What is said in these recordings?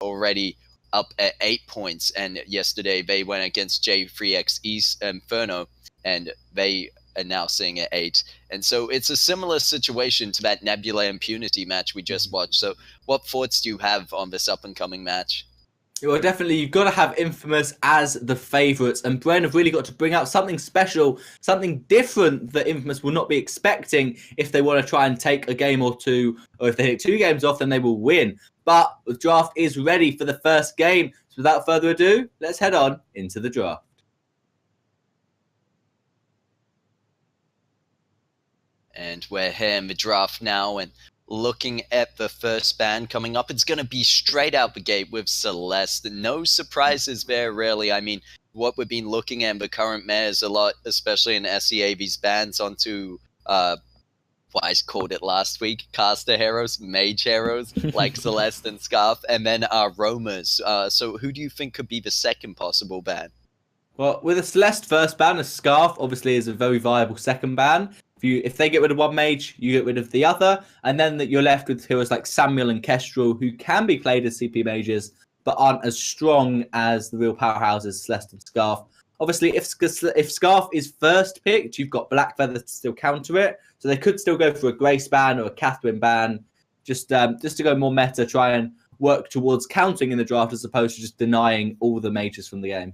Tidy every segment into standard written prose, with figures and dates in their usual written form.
already up at 8 points, and yesterday they went against J3X East Inferno, and they are now sitting at 8. And so it's a similar situation to that Nebula Impunity match we just watched. So what thoughts do you have on this up-and-coming match? Well, definitely, you've got to have Infamous as the favourites, and Bren have really got to bring out something special, something different that Infamous will not be expecting if they want to try and take a game or two, or if they take 2 games off, then they will win. But the draft is ready for the first game, so without further ado, let's head on into the draft. And we're here in the draft now, and looking at the first ban coming up, it's going to be straight out the gate with Celeste. No surprises there, really. I mean, what we've been looking at in the current meta is a lot, especially in SEA, these bans onto, what I called it last week, caster heroes, mage heroes, like Celeste and Scarf, and then Roamers. So who do you think could be the second possible ban? Well, with a Celeste first ban, a Scarf obviously is a very viable second ban. If they get rid of one mage, you get rid of the other, and then you're left with heroes like Samuel and Kestrel, who can be played as CP mages, but aren't as strong as the real powerhouses Celeste and Scarf. Obviously, if Scarf is first picked, you've got Blackfeather to still counter it, so they could still go for a Grace ban or a Catherine ban, just to go more meta, try and work towards counting in the draft as opposed to just denying all the mages from the game.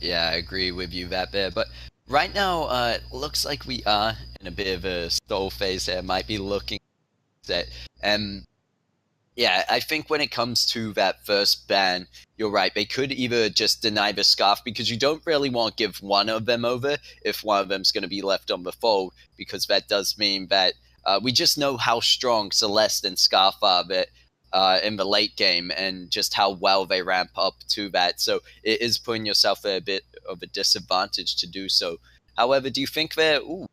Yeah, I agree with you that bit, but right now, it looks like we are in a bit of a stall phase there. Might be looking at, yeah, I think when it comes to that first ban, you're right. They could either just deny the Scarf, because you don't really want to give one of them over if one of them's going to be left on the fold, because that does mean that we just know how strong Celeste and Scarf are in the late game, and just how well they ramp up to that. So it is putting yourself at a bit of a disadvantage to do so. However, do you think the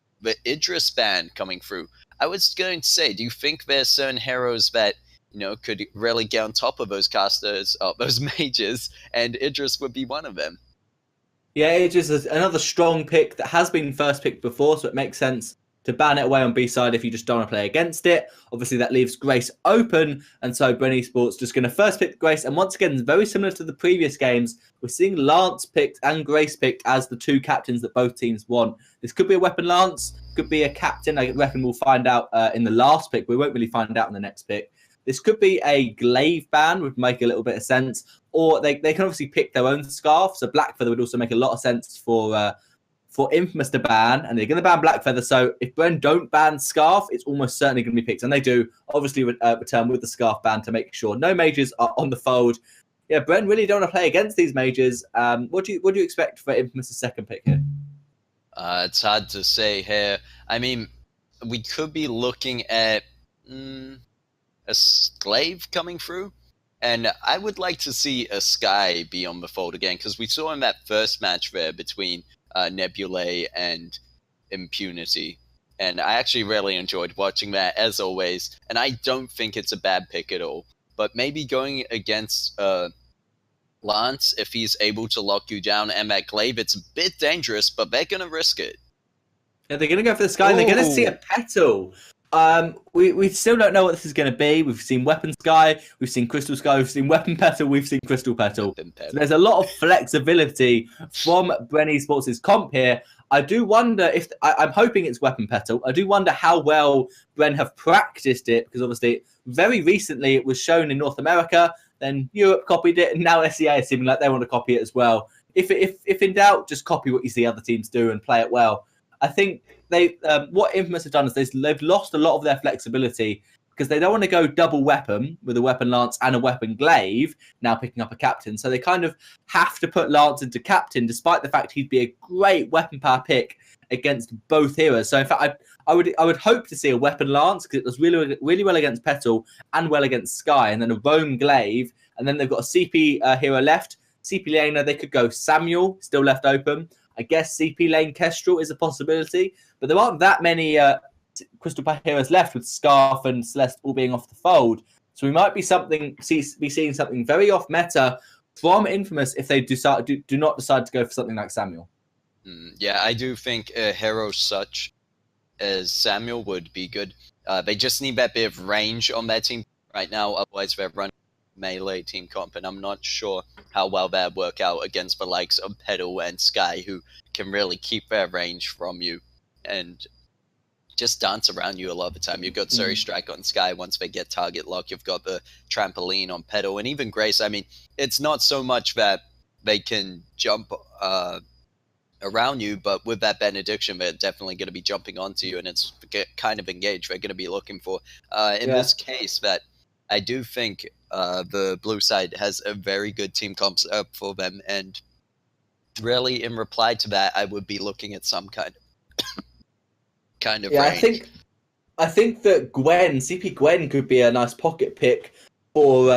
Idris ban coming through? I was going to say, do you think there's certain heroes that, you know, could really get on top of those casters, those mages, and Idris would be one of them? Yeah, Idris is another strong pick that has been first picked before, so it makes sense to ban it away on B side if you just don't want to play against it. Obviously, that leaves Grace open, and so Bren Esports just going to first pick Grace. And once again, very similar to the previous games, we're seeing Lance picked and Grace picked as the 2 captains that both teams want. This could be a weapon Lance, could be a captain. I reckon we'll find out in the last pick. We won't really find out in the next pick. This could be a glaive ban, would make a little bit of sense. Or they can obviously pick their own Scarf. So Blackfeather would also make a lot of sense for Infamous to ban, and they're going to ban Blackfeather. So if Bren don't ban Scarf, it's almost certainly going to be picked. And they do obviously return with the Scarf ban to make sure no mages are on the fold. Yeah, Bren really don't want to play against these mages. What do you expect for Infamous' second pick here? It's hard to say here. I mean, we could be looking at a glaive coming through. And I would like to see a Sky be on the fold again, because we saw in that first match there between Nebulae and Impunity. And I actually really enjoyed watching that, as always. And I don't think it's a bad pick at all. But maybe going against Lance, if he's able to lock you down, and that glaive, it's a bit dangerous, but they're going to risk it. Yeah, they're going to go for the Sky, and they're going to see a Petal. We still don't know what this is going to be. We've seen Weapon Sky, we've seen Crystal Sky, we've seen Weapon Petal, we've seen Crystal Petal. So there's a lot of flexibility from Bren Esports' comp here. I do wonder if I'm hoping it's Weapon Petal. I do wonder how well Bren have practiced it, because obviously very recently it was shown in North America, then Europe copied it, and now SEA is seeming like they want to copy it as well. If in doubt, just copy what you see other teams do and play it well. I think what Infamous have done is they've lost a lot of their flexibility, because they don't want to go double weapon with a weapon Lance and a weapon glaive, now picking up a captain. So they kind of have to put Lance into captain, despite the fact he'd be a great weapon power pick against both heroes. So in fact, I would hope to see a weapon Lance, because it does really, really well against Petal and well against Sky, and then a Roam glaive, and then they've got a CP hero left. CP laner, they could go Samuel, still left open. I guess CP lane Kestrel is a possibility, but there aren't that many Crystal Pack heroes left, with Scarf and Celeste all being off the fold. So we might be seeing something very off meta from Infamous if they do not decide to go for something like Samuel. Yeah, I do think a hero such as Samuel would be good. They just need that bit of range on their team. right now. Otherwise, they're running melee team comp, and I'm not sure how well that'd work out against the likes of Petal and Sky, who can really keep their range from you and just dance around you a lot of the time. You've got Surrey Strike on Sky. Once they get target lock, you've got the trampoline on Petal, and even Grace. I mean, it's not so much that they can jump around you, but with that benediction, they're definitely going to be jumping onto you, and it's kind of engaged. They're going to be looking for in this case that I do think the blue side has a very good team comp up for them, and really in reply to that, I would be looking at some kind of range. I think that CP Gwen could be a nice pocket pick for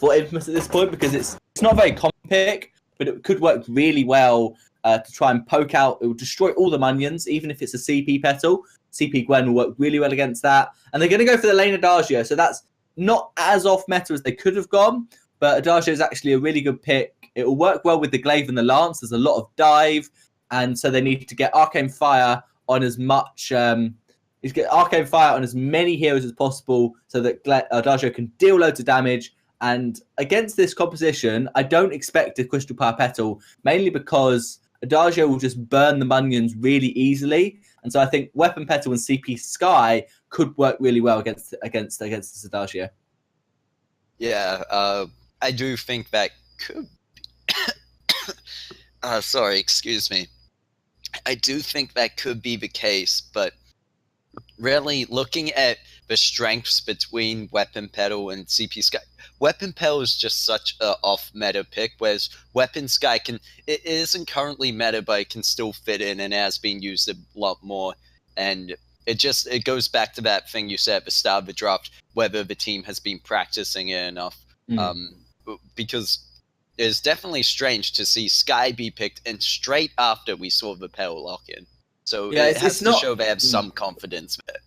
Infamous at this point, because it's not a very common pick, but it could work really well to try and poke out. It will destroy all the minions, even if it's a CP Petal. CP Gwen will work really well against that, and they're going to go for the lane Adagio, so that's not as off meta as they could have gone, but Adagio is actually a really good pick. It will work well with the Glaive and the Lance. There's a lot of dive, and so they need to get Arcane Fire on as much get Arcane Fire on as many heroes as possible, so that Adagio can deal loads of damage. And against this composition, I don't expect a Crystal Power Petal, mainly because Adagio will just burn the minions really easily. And so I think Weapon Petal and CP Sky could work really well against this Adagio. Yeah, I do think that could. Sorry, excuse me. I do think that could be the case, but really looking at the strengths between Weapon Petal and CP Sky, Weapon Petal is just such a off-meta pick, whereas Weapon Sky it isn't currently meta, but it can still fit in and has been used a lot more. And it goes back to that thing you said at the start of the draft, whether the team has been practicing it enough. Because it's definitely strange to see Sky be picked, and straight after we saw the Petal lock in. So it has to show they have some confidence with it.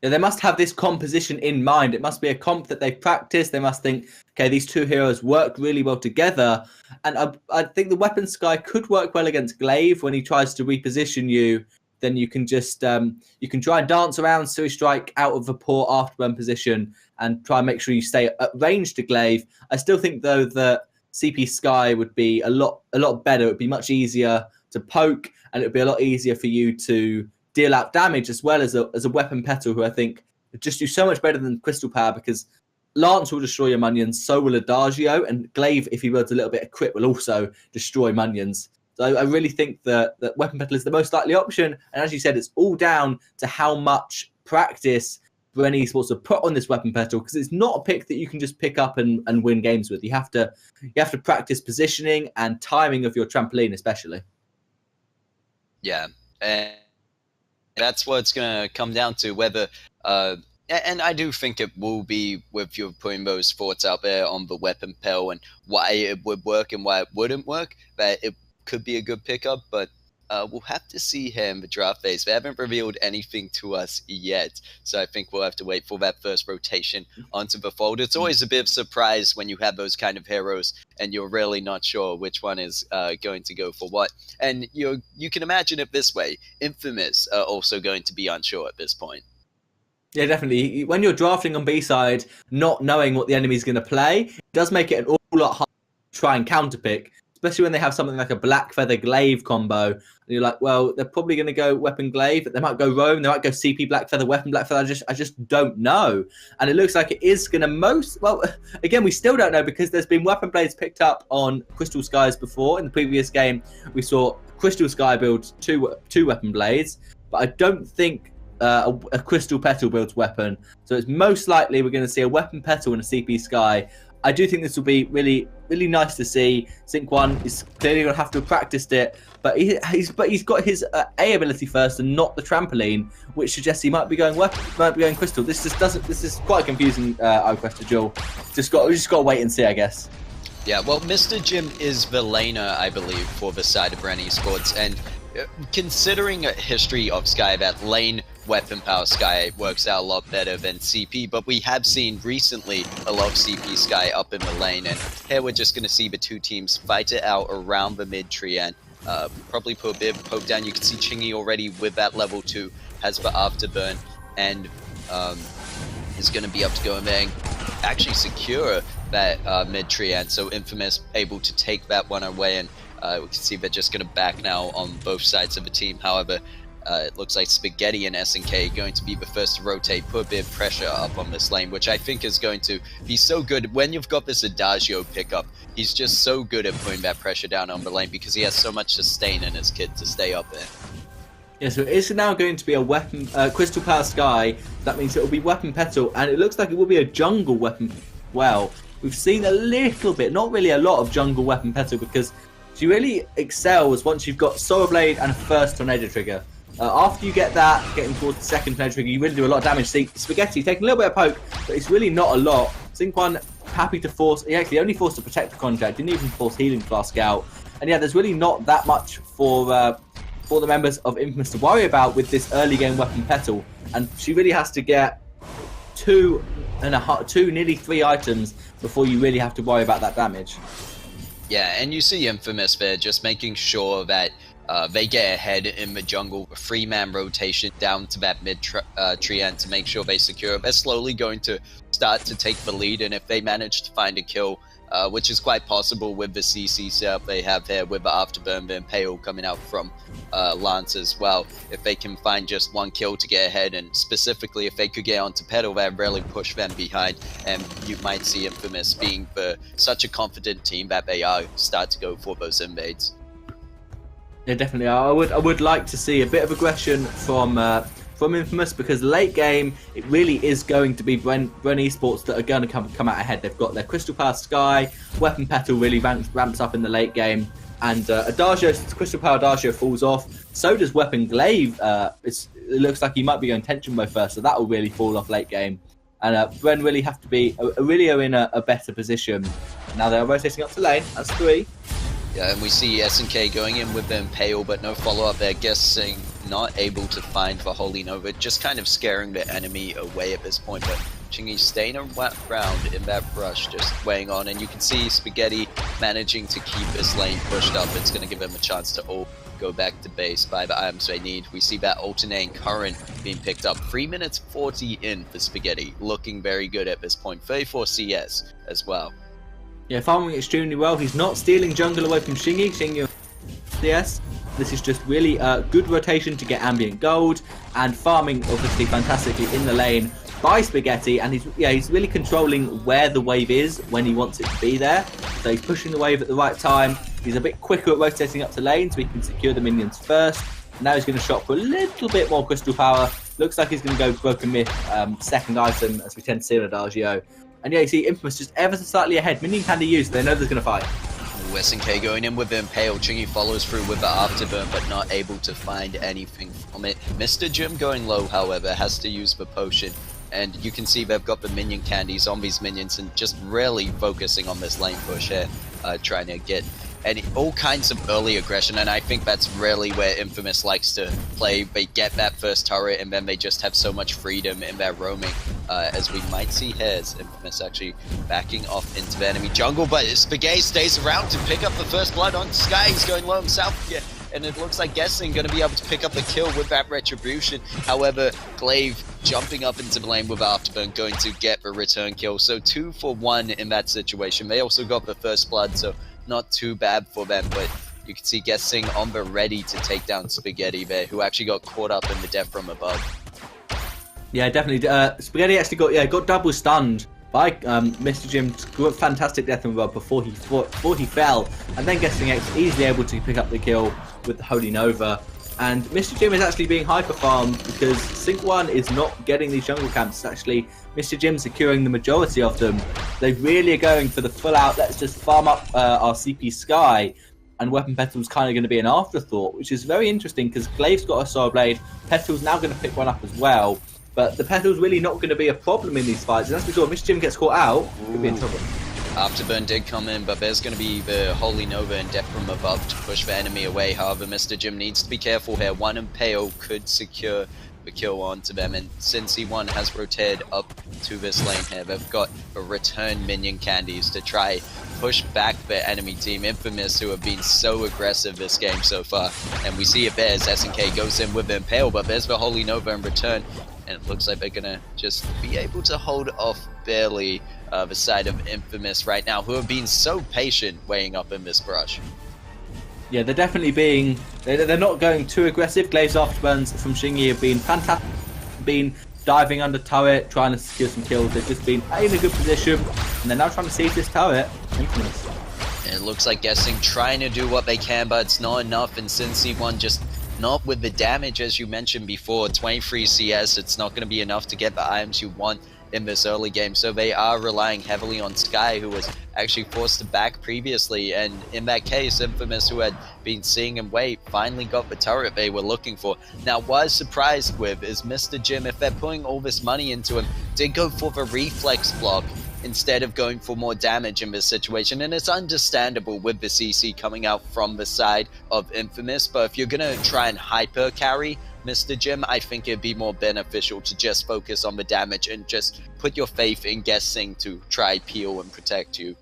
Yeah, they must have this composition in mind. It must be a comp that they've practiced. They must think, okay, these two heroes work really well together. And I think the Weapon Sky could work well against Glaive when he tries to reposition you. Then you can just you can try and dance around Surrey Strike out of the poor afterburn position and try and make sure you stay at range to Glaive. I still think though that CP Sky would be a lot better. It would be much easier to poke, and it would be a lot easier for you to deal out damage, as well as a Weapon Petal, who I think would just do so much better than Crystal Power, because Lance will destroy your minions, so will Adagio, and Glaive, if he builds a little bit of crit, will also destroy minions. So I really think that Weapon Petal is the most likely option, and as you said, it's all down to how much practice Bren Esports to put on this Weapon Petal, because it's not a pick that you can just pick up and win games with. You have to practice positioning and timing of your trampoline, especially. Yeah, and that's what it's going to come down to, whether and I do think it will be with you putting those thoughts out there on the Weapon Petal and why it would work and why it wouldn't work, that it could be a good pickup, but we'll have to see here in the draft phase. They haven't revealed anything to us yet, so I think we'll have to wait for that first rotation onto the fold. It's always a bit of surprise when you have those kind of heroes and you're really not sure which one is going to go for what. And you can imagine it this way. Infamous are also going to be unsure at this point. Yeah, definitely. When you're drafting on B-side, not knowing what the enemy's going to play, it does make it an awful lot harder to try and counterpick, especially when they have something like a Black Feather Glaive combo. And you're like, well, they're probably going to go Weapon Glaive, but they might go Roam, they might go CP Black Feather, Weapon Black Feather. I just don't know. And it looks like it is going to well, again, we still don't know, because there's been Weapon Blades picked up on Crystal Skies before. In the previous game, we saw Crystal Sky build two Weapon Blades, but I don't think a Crystal Petal builds weapon. So it's most likely we're going to see a Weapon Petal and a CP Sky. I do think this will be really, really nice to see. Sync 1 is clearly going to have to have practiced it, but he's got his A ability first and not the trampoline, which suggests he might be going Crystal. This is quite confusing. iQuest to Joel. We just got to wait and see, I guess. Yeah, well, Mr. Jim is the laner, I believe, for the side of Bren Esports, and considering a history of Sky, that lane Weapon Power Sky works out a lot better than CP, but we have seen recently a lot of CP Sky up in the lane, and here we're just going to see the two teams fight it out around the mid tree and probably put a bit of poke down. You can see Chingy already with that level 2 has the afterburn and is going to be up to go and bang. actually secure that mid tree, and so Infamous able to take that one away, and we can see they're just going to back now on both sides of the team. However, it looks like Spaghetti and SNK going to be the first to rotate, put a bit of pressure up on this lane, which I think is going to be so good. When you've got this Adagio pickup, he's just so good at putting that pressure down on the lane because he has so much sustain in his kit to stay up there. Yeah, so it's now going to be a weapon, Crystal Power Sky. That means it will be Weapon Petal, and it looks like it will be a jungle weapon. Well, we've seen a little bit, not really a lot of jungle Weapon Petal, because she really excels once you've got Solar Blade and a first Tornado Trigger. After you get that, getting towards the second Tornado Trigger, you really do a lot of damage. See, Spaghetti taking a little bit of poke, but it's really not a lot. Sync1 happy to force, he actually only forced to protect the contract, didn't even force Healing Flask out. And yeah, there's really not that much for the members of Infamous to worry about with this early game Weapon Petal. And she really has to get two, nearly 3 items before you really have to worry about that damage. Yeah, and you see Infamous there just making sure that they get ahead in the jungle, a 3-man rotation down to that mid tree end to make sure they secure. They're slowly going to start to take the lead, and if they manage to find a kill, which is quite possible with the CC setup they have here with the Afterburn and Pale coming out from Lance as well. If they can find just 1 kill to get ahead, and specifically if they could get onto Petal, that really push them behind, and you might see Infamous being such a confident team that they are start to go for those invades. Yeah, definitely. I would like to see a bit of aggression from Infamous, because late game it really is going to be Bren Esports that are going to come out ahead. They've got their Crystal Power Sky, Weapon Petal really ramps up in the late game, and Adagio, Crystal Power Adagio falls off. So does Weapon Glaive. It looks like he might be going Tension Bow first, so that will really fall off late game. And Bren really have to be really are in a better position. Now they're rotating up to lane. That's 3. Yeah, and we see SNK going in with them Pale, but no follow-up there. Guessing not able to find the Holy Nova, just kind of scaring the enemy away at this point. But Chingy staying around in that brush, just weighing on, and you can see Spaghetti managing to keep this lane pushed up. It's going to give them a chance to all go back to base by the items they need. We see that alternating current being picked up. 3 minutes 40 in for Spaghetti, looking very good at this point. 34 CS as well. Yeah, farming extremely well. He's not stealing jungle away from Shingy. Shingy CS. This is just really good rotation to get ambient gold, and farming obviously fantastically in the lane by Spaghetti. And he's really controlling where the wave is when he wants it to be there. So he's pushing the wave at the right time. He's a bit quicker at rotating up to lane so he can secure the minions first. Now he's going to shop for a little bit more crystal power. Looks like he's going to go Broken Myth second item, as we tend to see in Adagio. And yeah, you see Infamous just ever so slightly ahead. Minion candy used, they know they're going to fight. SNK going in with Impale. Chingy follows through with the Afterburn, but not able to find anything from it. Mr. Jim going low, however, has to use the potion. And you can see they've got the minion candies on these minions and just really focusing on this lane push here, trying to get all kinds of early aggression, and I think that's really where Infamous likes to play. They get that first turret and then they just have so much freedom in their roaming, as we might see here as Infamous actually backing off into the enemy jungle, but Spaghetti stays around to pick up the first blood on Sky. He's going low himself, yeah, and it looks like Guessing going to be able to pick up the kill with that Retribution. However, Glaive jumping up into the lane with Afterburn, going to get the return kill, so 2 for 1 in that situation. They also got the first blood, so not too bad for them, but you can see Guessing on the ready to take down Spaghetti there, who actually got caught up in the death from above. Yeah, definitely. Spaghetti actually got double stunned by Mr. Jim's fantastic death from above before he fell, and then Guessing X easily able to pick up the kill with the Holy Nova. And Mr. Jim is actually being hyper farmed because Sync1 is not getting these jungle camps. It's actually Mr. Jim securing the majority of them. They really are going for the full out, let's just farm up our CP Sky, and Weapon Petal's kind of going to be an afterthought, which is very interesting because Glaive's got a Solar Blade, Petal's now going to pick one up as well, but the Petal's really not going to be a problem in these fights, and as we saw, Mr. Jim gets caught out, could be in trouble. Afterburn did come in, but there's going to be the Holy Nova and Death from above to push the enemy away. However, Mr. Jim needs to be careful here. One Impale could secure the kill onto them, and since C1 has rotated up to this lane here, they've got a return minion candies to try push back the enemy team. Infamous, who have been so aggressive this game so far, and we see it there as SNK goes in with the Impale, but there's the Holy Nova in return, and it looks like they're gonna just be able to hold off barely the side of Infamous right now, who have been so patient weighing up in this brush. Yeah, they're definitely being... They're not going too aggressive. Glaive's afterburns from Shingy have been fantastic. Been diving under turret, trying to secure some kills. They've just been in a good position, and they're now trying to seize this turret. Infamous. And it looks like Guessing trying to do what they can, but it's not enough. And Cincy1 just not with the damage, as you mentioned before. 23 CS, it's not going to be enough to get the items you want in this early game. So they are relying heavily on Sky, who was actually forced to back previously. And in that case, Infamous, who had been seeing him wait, finally got the turret they were looking for. Now, what I was surprised with is Mr. Jim, if they're putting all this money into him, did go for the reflex block instead of going for more damage in this situation. And it's understandable with the CC coming out from the side of Infamous, but if you're going to try and hyper carry Mr. Jim, I think it'd be more beneficial to just focus on the damage and just put your faith in Guessing to try peel and protect you.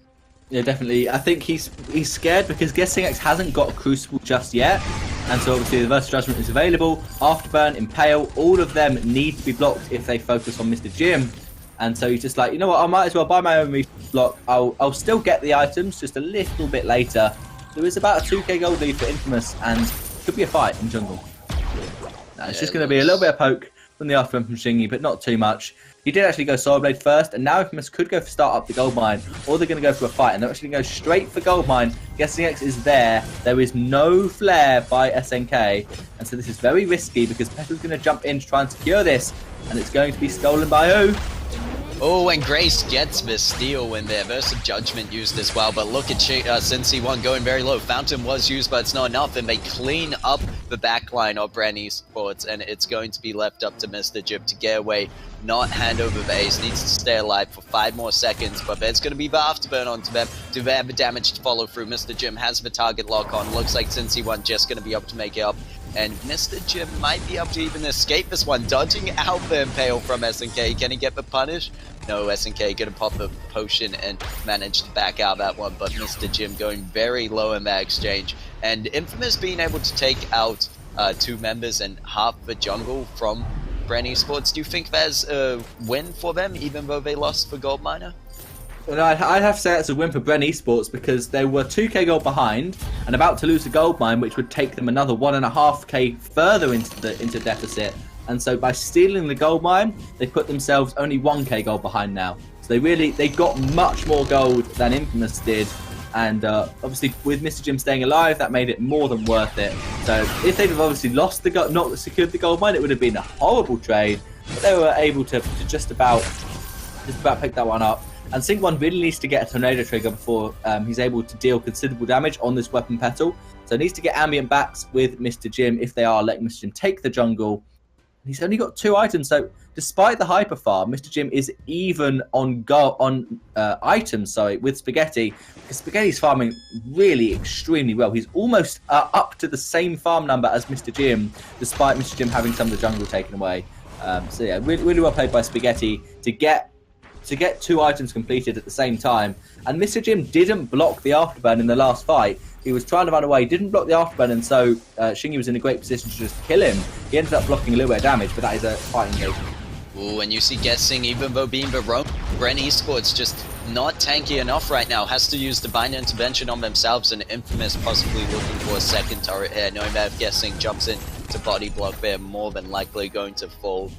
Yeah, definitely. I think he's scared because Guessing X hasn't got a Crucible just yet, and so obviously the Versus Judgment is available. Afterburn, Impale, all of them need to be blocked if they focus on Mr. Jim. And so he's just like, you know what, I might as well buy my own reflex block. I'll still get the items just a little bit later. There is about a 2k gold lead for Infamous, and could be a fight in jungle. It's just going to be a little bit of poke from the afterburn from Shingy, but not too much. He did actually go Solar Blade first, and now Infamous could go for start up the gold mine, or they're going to go for a fight, and they're actually going to go straight for gold mine. Guessing X is there. There is no flare by SNK, and so this is very risky because Petal's going to jump in to try and secure this, and it's going to be stolen by who? Oh, and Grace gets this steal when their Versus Judgment used as well, but look at Cincy1 going very low. Fountain was used, but it's not enough, and they clean up the backline of Bren Esports, and it's going to be left up to Mr. Jib to get away, not hand over the ace, needs to stay alive for 5 more seconds, but there's going to be the afterburn onto them. Do they have the damage to follow through? Mr. Jim has the target lock on, looks like Cincy1 just going to be able to make it up, and Mr. Jim might be able to even escape this one, dodging out the Impale from SNK. Can he get the punish? No, SNK gonna pop the potion and manage to back out that one, but Mr. Jim going very low in that exchange. And Infamous being able to take out 2 members and half the jungle from Bren Esports. Do you think that's a win for them, even though they lost for Gold Miner? Well, I'd have to say it's a win for Bren Esports because they were 2k gold behind and about to lose the gold mine, which would take them another 1.5k further into deficit. And so by stealing the gold mine, they put themselves only 1k gold behind now. So they got much more gold than Infamous did. And obviously with Mr. Jim staying alive, that made it more than worth it. So if they'd have obviously lost the gold, not secured the gold mine, it would have been a horrible trade. But they were able to just about pick that one up. And Sync1 really needs to get a tornado trigger before he's able to deal considerable damage on this weapon Petal. So he needs to get ambient backs with Mr. Jim if they are letting Mr. Jim take the jungle. He's only got 2 items, so despite the hyper farm, Mr. Jim is even on items, with Spaghetti, because Spaghetti's farming really extremely well. He's almost up to the same farm number as Mr. Jim, despite Mr. Jim having some of the jungle taken away. So yeah, really well played by Spaghetti to get 2 items completed at the same time. And Mr. Jim didn't block the afterburn in the last fight. He was trying to run away, didn't block the afterburn, and so Shingy was in a great position to just kill him. He ended up blocking a little bit of damage, but that is a fighting game. Ooh, and you see Guessing, even though being the roam, Bren Esports just not tanky enough right now, has to use Divine Intervention on themselves, and Infamous possibly looking for a second turret here, knowing that if Guessing jumps in to body block, they're more than likely going to fall.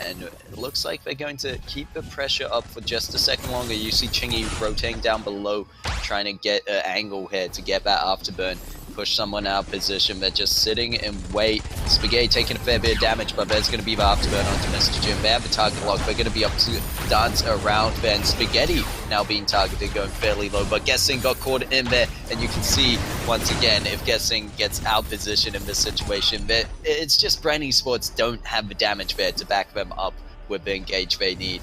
And it looks like they're going to keep the pressure up for just a second longer. You see Chingy rotating down below, trying to get an angle here to get that afterburn, push someone out of position. They're just sitting and wait. Spaghetti taking a fair bit of damage, but there's going to be the afterburn onto Mr. Jim. They have the target lock. They're going to be able to dance around there. And Spaghetti now being targeted, going fairly low, but Guessing got caught in there. And you can see, once again, if Guessing gets out position in this situation, it's just Bren Esports don't have the damage there to back them up with the engage they need.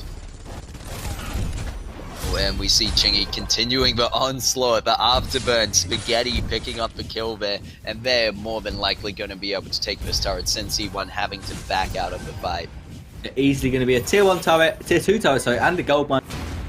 And we see Chingy continuing the onslaught, the afterburn, Spaghetti picking up the kill there, and they're more than likely going to be able to take this turret, Cincy1 having to back out of the fight. Easily going to be a tier 1 turret, tier 2 turret, and a gold mine.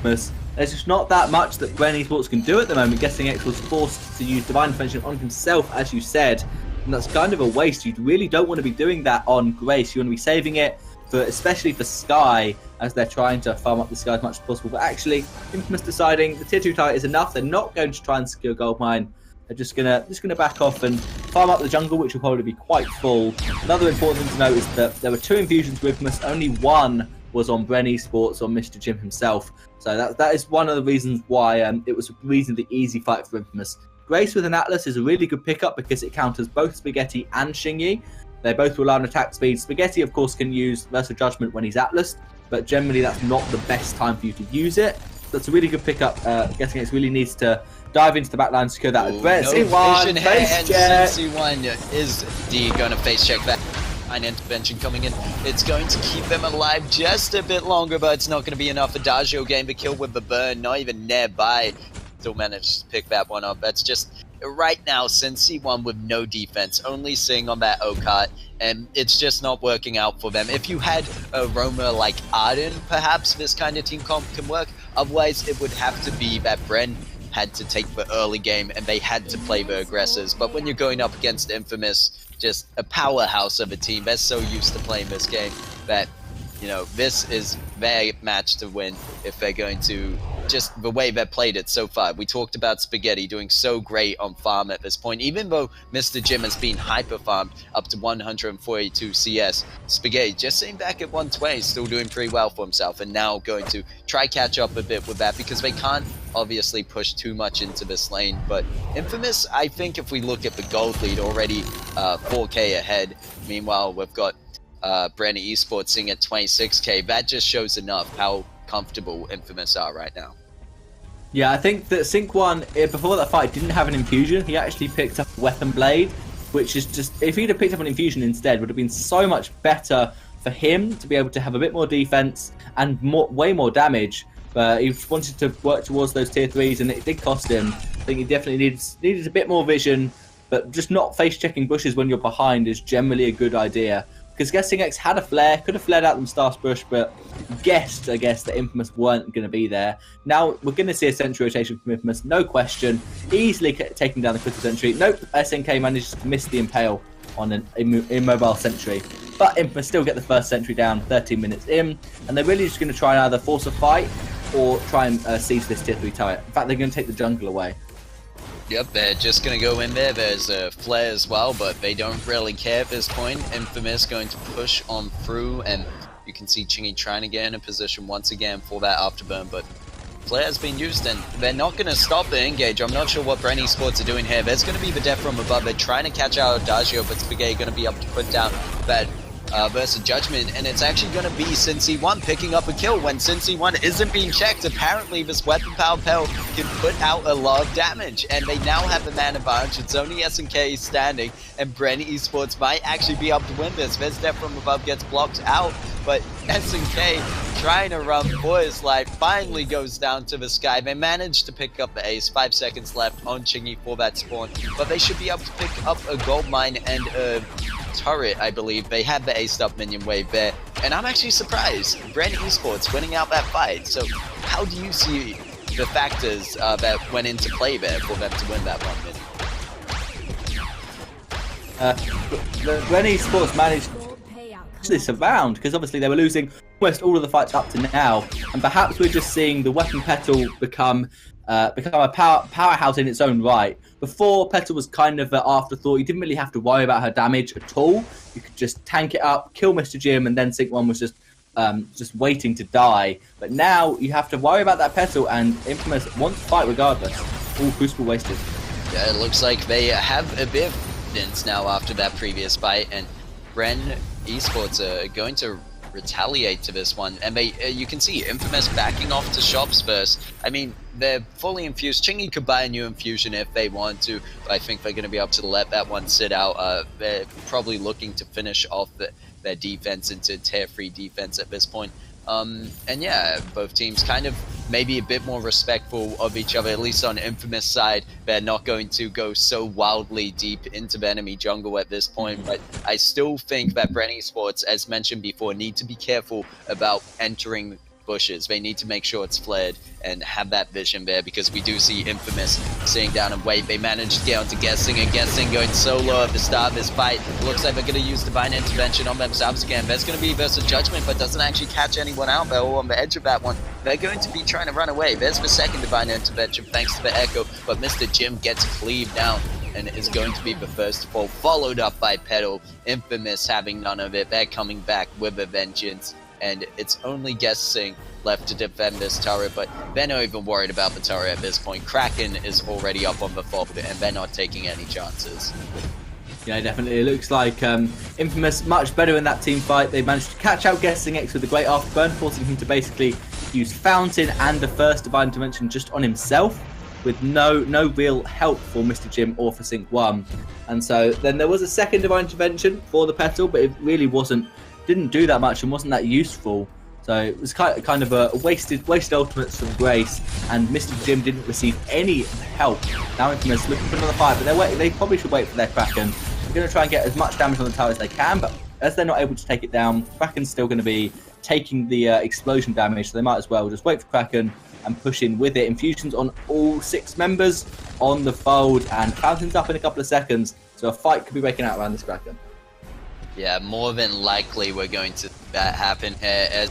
There's just not that much that Bren Esports can do at the moment. Guessing X was forced to use Divine Intervention on himself, as you said, and that's kind of a waste. You really don't want to be doing that on Grace. You want to be saving it especially for Sky, as they're trying to farm up the Sky as much as possible. But actually, Infamous deciding the tier 2 target is enough. They're not going to try and secure gold mine. They're just gonna back off and farm up the jungle, which will probably be quite full. Another important thing to note is that there were 2 infusions with Infamous. Only one was on Bren Esports, on Mr. Jim himself. So that is one of the reasons why it was a reasonably easy fight for Infamous. Grace with an Atlas is a really good pickup because it counters both Spaghetti and Shingy. They both rely on attack speed. Spaghetti, of course, can use Versal Judgment when he's Atlas, but generally that's not the best time for you to use it. That's a really good pickup. Guessing it really needs to dive into the backline, secure that. C1, face check. C1 is going to face check that. An intervention coming in. It's going to keep them alive just a bit longer, but it's not going to be enough. Adagio game the kill with the burn, not even nearby. Still managed to pick that one up. That's just right now, since C1 with no defense, only seeing on that O-Cart, and it's just not working out for them. If you had a roamer like Arden, perhaps this kind of team comp can work. Otherwise, it would have to be that Bren had to take the early game and they had to play the aggressors. But when you're going up against Infamous, just a powerhouse of a team, they're so used to playing this game that, you know, this is their match to win if they're going to, just the way they've played it so far. We talked about Spaghetti doing so great on farm at this point. Even though Mr. Jim has been hyper farmed up to 142 CS, Spaghetti just sitting back at 120, still doing pretty well for himself, and now going to try catch up a bit with that because they can't obviously push too much into this lane. But Infamous, I think if we look at the gold lead, already 4k ahead. Meanwhile, we've got Bren Esports sitting at 26k. That just shows enough how comfortable Infamous are right now. Yeah, I think that Sync 1, before that fight, didn't have an infusion. He actually picked up a Weapon Blade, which is just, if he'd have picked up an infusion instead, would have been so much better for him to be able to have a bit more defense and way more damage. But he wanted to work towards those tier 3s, and it did cost him. I think he definitely needed a bit more vision, but just not face-checking bushes when you're behind is generally a good idea. Because Guessing X had a flare, could have flared out them Stars Bush, but guessed, I guess, that Infamous weren't going to be there. Now we're going to see a sentry rotation from Infamous, no question. Easily taking down the critical sentry. Nope, SNK manages to miss the impale on an immobile sentry. But Infamous still get the first sentry down 13 minutes in, and they're really just going to try and either force a fight or try and seize this tier 3 turret. In fact, they're going to take the jungle away. Yep, they're just going to go in there. There's a flare as well, but they don't really care at this point. Infamous going to push on through, and you can see Chingy trying to get in a position once again for that afterburn, but flare has been used, and they're not going to stop the engage. I'm not sure what Bren Esports are doing here. There's going to be the death from above. They're trying to catch out Adagio, but Spaghetti going to be able to put down that Versal Judgment, and it's actually going to be Cincy1 picking up a kill when Cincy1 isn't being checked. Apparently this weapon power Pell can put out a lot of damage, and they now have the man advantage. It's only SNK standing, and Bren Esports might actually be able to win this. This death from above gets blocked out, but SNK trying to run for his life finally goes down to the sky. They managed to pick up the ace, 5 seconds left on Chingy for that spawn, but they should be able to pick up a gold mine and a turret, I believe. They have the aced up minion wave there, and I'm actually surprised Bren Esports winning out that fight. So how do you see the factors that went into play there for them to win that one minion? The Bren Esports managed this around because obviously they were losing almost all of the fights up to now, and perhaps we're just seeing the weapon Petal become a powerhouse in its own right. Before, Petal was kind of an afterthought. You didn't really have to worry about her damage at all. You could just tank it up, kill Mr. Jim, and then Sync 1 was just waiting to die. But now you have to worry about that Petal, and Infamous wants to fight regardless. All Crucible wasted. Yeah, it looks like they have a bit of evidence now after that previous fight, and Bren Esports are going to retaliate to this one, and you can see Infamous backing off to shops first. I mean, they're fully infused. Chingy could buy a new infusion if they want to, but I think they're going to be able to let that one sit out. They're probably looking to finish off their defense into tier 3 defense at this point. And yeah, both teams kind of maybe a bit more respectful of each other, at least on Infamous side. They're not going to go so wildly deep into the enemy jungle at this point, but I still think that Bren Esports, as mentioned before, need to be careful about entering bushes. They need to make sure it's flared and have that vision there, because we do see Infamous sitting down and wait. They managed to get onto Guessing, and Guessing going solo at the start of this fight. Looks like they're going to use Divine Intervention on themselves again. There's going to be versus Judgment, but doesn't actually catch anyone out. They're all on the edge of that one. They're going to be trying to run away. There's the second Divine Intervention thanks to the Echo, but Mr. Jim gets cleaved down and is going to be the first to fall, followed up by Petal. Infamous having none of it. They're coming back with a vengeance, and it's only Guessing left to defend this turret, but they're not even worried about the turret at this point. Kraken is already up on the fold, and they're not taking any chances. Yeah, definitely. It looks like Infamous much better in that team fight. They managed to catch out Guessing X with the great afterburn, forcing him to basically use Fountain and the first Divine Intervention just on himself, with no real help for Mr. Jim or for Sync 1. And so then there was a second Divine Intervention for the Petal, but it really didn't do that much and wasn't that useful. So it was kind of a wasted ultimates from Grace, and Mr. Jim didn't receive any help. Now Infamous looking for another fight, but they probably should wait for their Kraken. They're going to try and get as much damage on the tower as they can, but as they're not able to take it down, Kraken's still going to be taking the explosion damage, so they might as well just wait for Kraken and push in with it. Infusions on all 6 members on the fold, and Fountain's up in a couple of seconds, so a fight could be breaking out around this Kraken. Yeah, more than likely we're going to that happen here as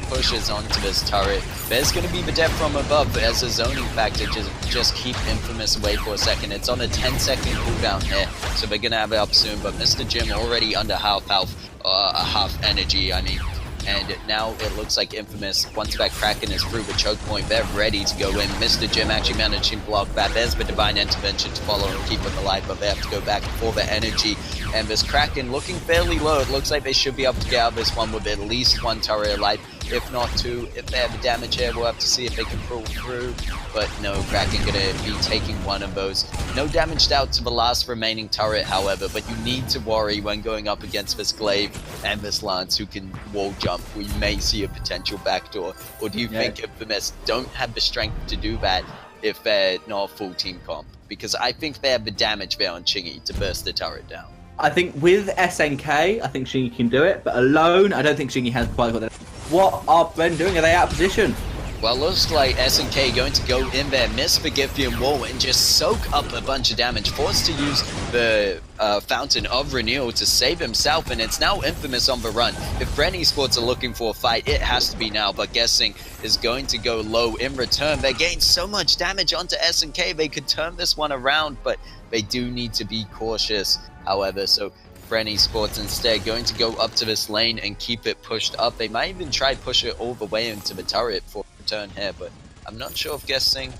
pushes onto this turret. There's going to be the death from above as a zoning factor. Just keep Infamous away for a second. It's on a 10-second cooldown here, so they're going to have it up soon. But Mr. Jim already under half health, half energy, I mean. And now it looks like Infamous, once that Kraken is through the choke point, they're ready to go in. Mr. Jim actually managed to block that. There's the Divine Intervention to follow and keep them alive, but they have to go back for the energy. And this Kraken looking fairly low. It looks like they should be able to get out of this one with at least 1 turret alive, if not 2. If they have the damage here, we'll have to see if they can pull through. But no, Kraken gonna be taking one of those. No damage out to the last remaining turret, however, but you need to worry when going up against this Glaive and this Lance who can wall jump. We may see a potential backdoor. Or do you think Infamous don't have the strength to do that if they're not full team comp? Because I think they have the damage there on Chingy to burst the turret down. I think with SNK, I think Shingy can do it, but alone, I don't think Shingy has quite got that. What are Bren doing? Are they out of position? Well, looks like SNK going to go in there, miss the Giphian wall, and just soak up a bunch of damage. Forced to use the Fountain of Renewal to save himself, and it's now Infamous on the run. If Bren Esports are looking for a fight, it has to be now, but Guessing is going to go low in return. They gained so much damage onto SNK, they could turn this one around, but they do need to be cautious, however, so Bren Esports instead going to go up to this lane and keep it pushed up. They might even try push it all the way into the turret for a return here, but I'm not sure if Guessing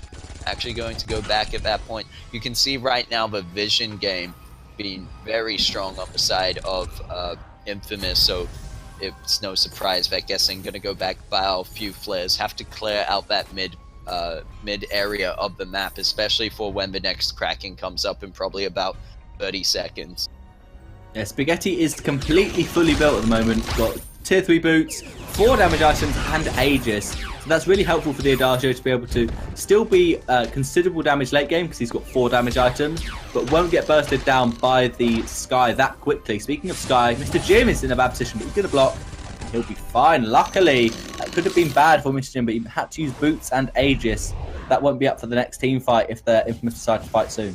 actually going to go back at that point. You can see right now the vision game being very strong on the side of Infamous, so it's no surprise that Guessing going to go back, buy a few flares, have to clear out that mid area of the map, especially for when the next Kraken comes up in probably about 30 seconds. Yeah, Spaghetti is completely fully built at the moment. Got tier 3 boots, 4 damage items, and Aegis. So that's really helpful for the Adagio to be able to still be considerable damage late game because he's got 4 damage items, but won't get bursted down by the Sky that quickly. Speaking of Sky, Mr. Jim is in a bad position, but he's going to block. He'll be fine. Luckily, that could have been bad for Mr. Jim, but he had to use boots and Aegis. That won't be up for the next team fight if the Infamous decide to fight soon.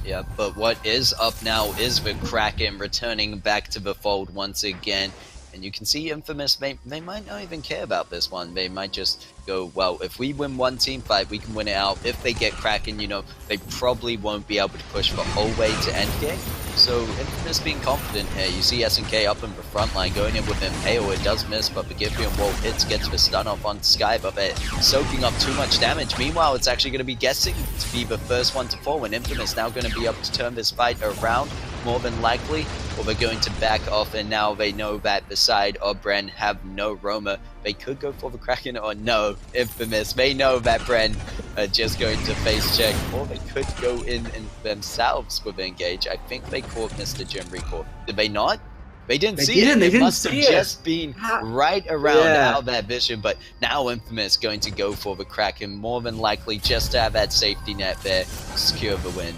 Yeah, but what is up now is the Kraken returning back to the fold once again. And you can see Infamous, they might not even care about this one. They might just go, well, if we win one team fight, we can win it out. If they get Kraken, you know, they probably won't be able to push the whole way to endgame. So Infamous being confident here. You see SNK up in the front line, going in with Impale. It does miss, but the Giphian wall hits, gets the stun off on Sky, but they're soaking up too much damage. Meanwhile, it's actually going to be Guessing to be the first one to fall, and Infamous now going to be able to turn this fight around, more than likely, or they're going to back off, and now they know that the side of Bren have no roamer. They could go for the Kraken, or no, Infamous. They know that Bren are just going to face check, or they could go in themselves with Engage. I think they caught Mr. Jim recall. Did they not? They didn't see it. They must have just been right around out of that vision, but now Infamous going to go for the Kraken, more than likely just to have that safety net there, secure the win.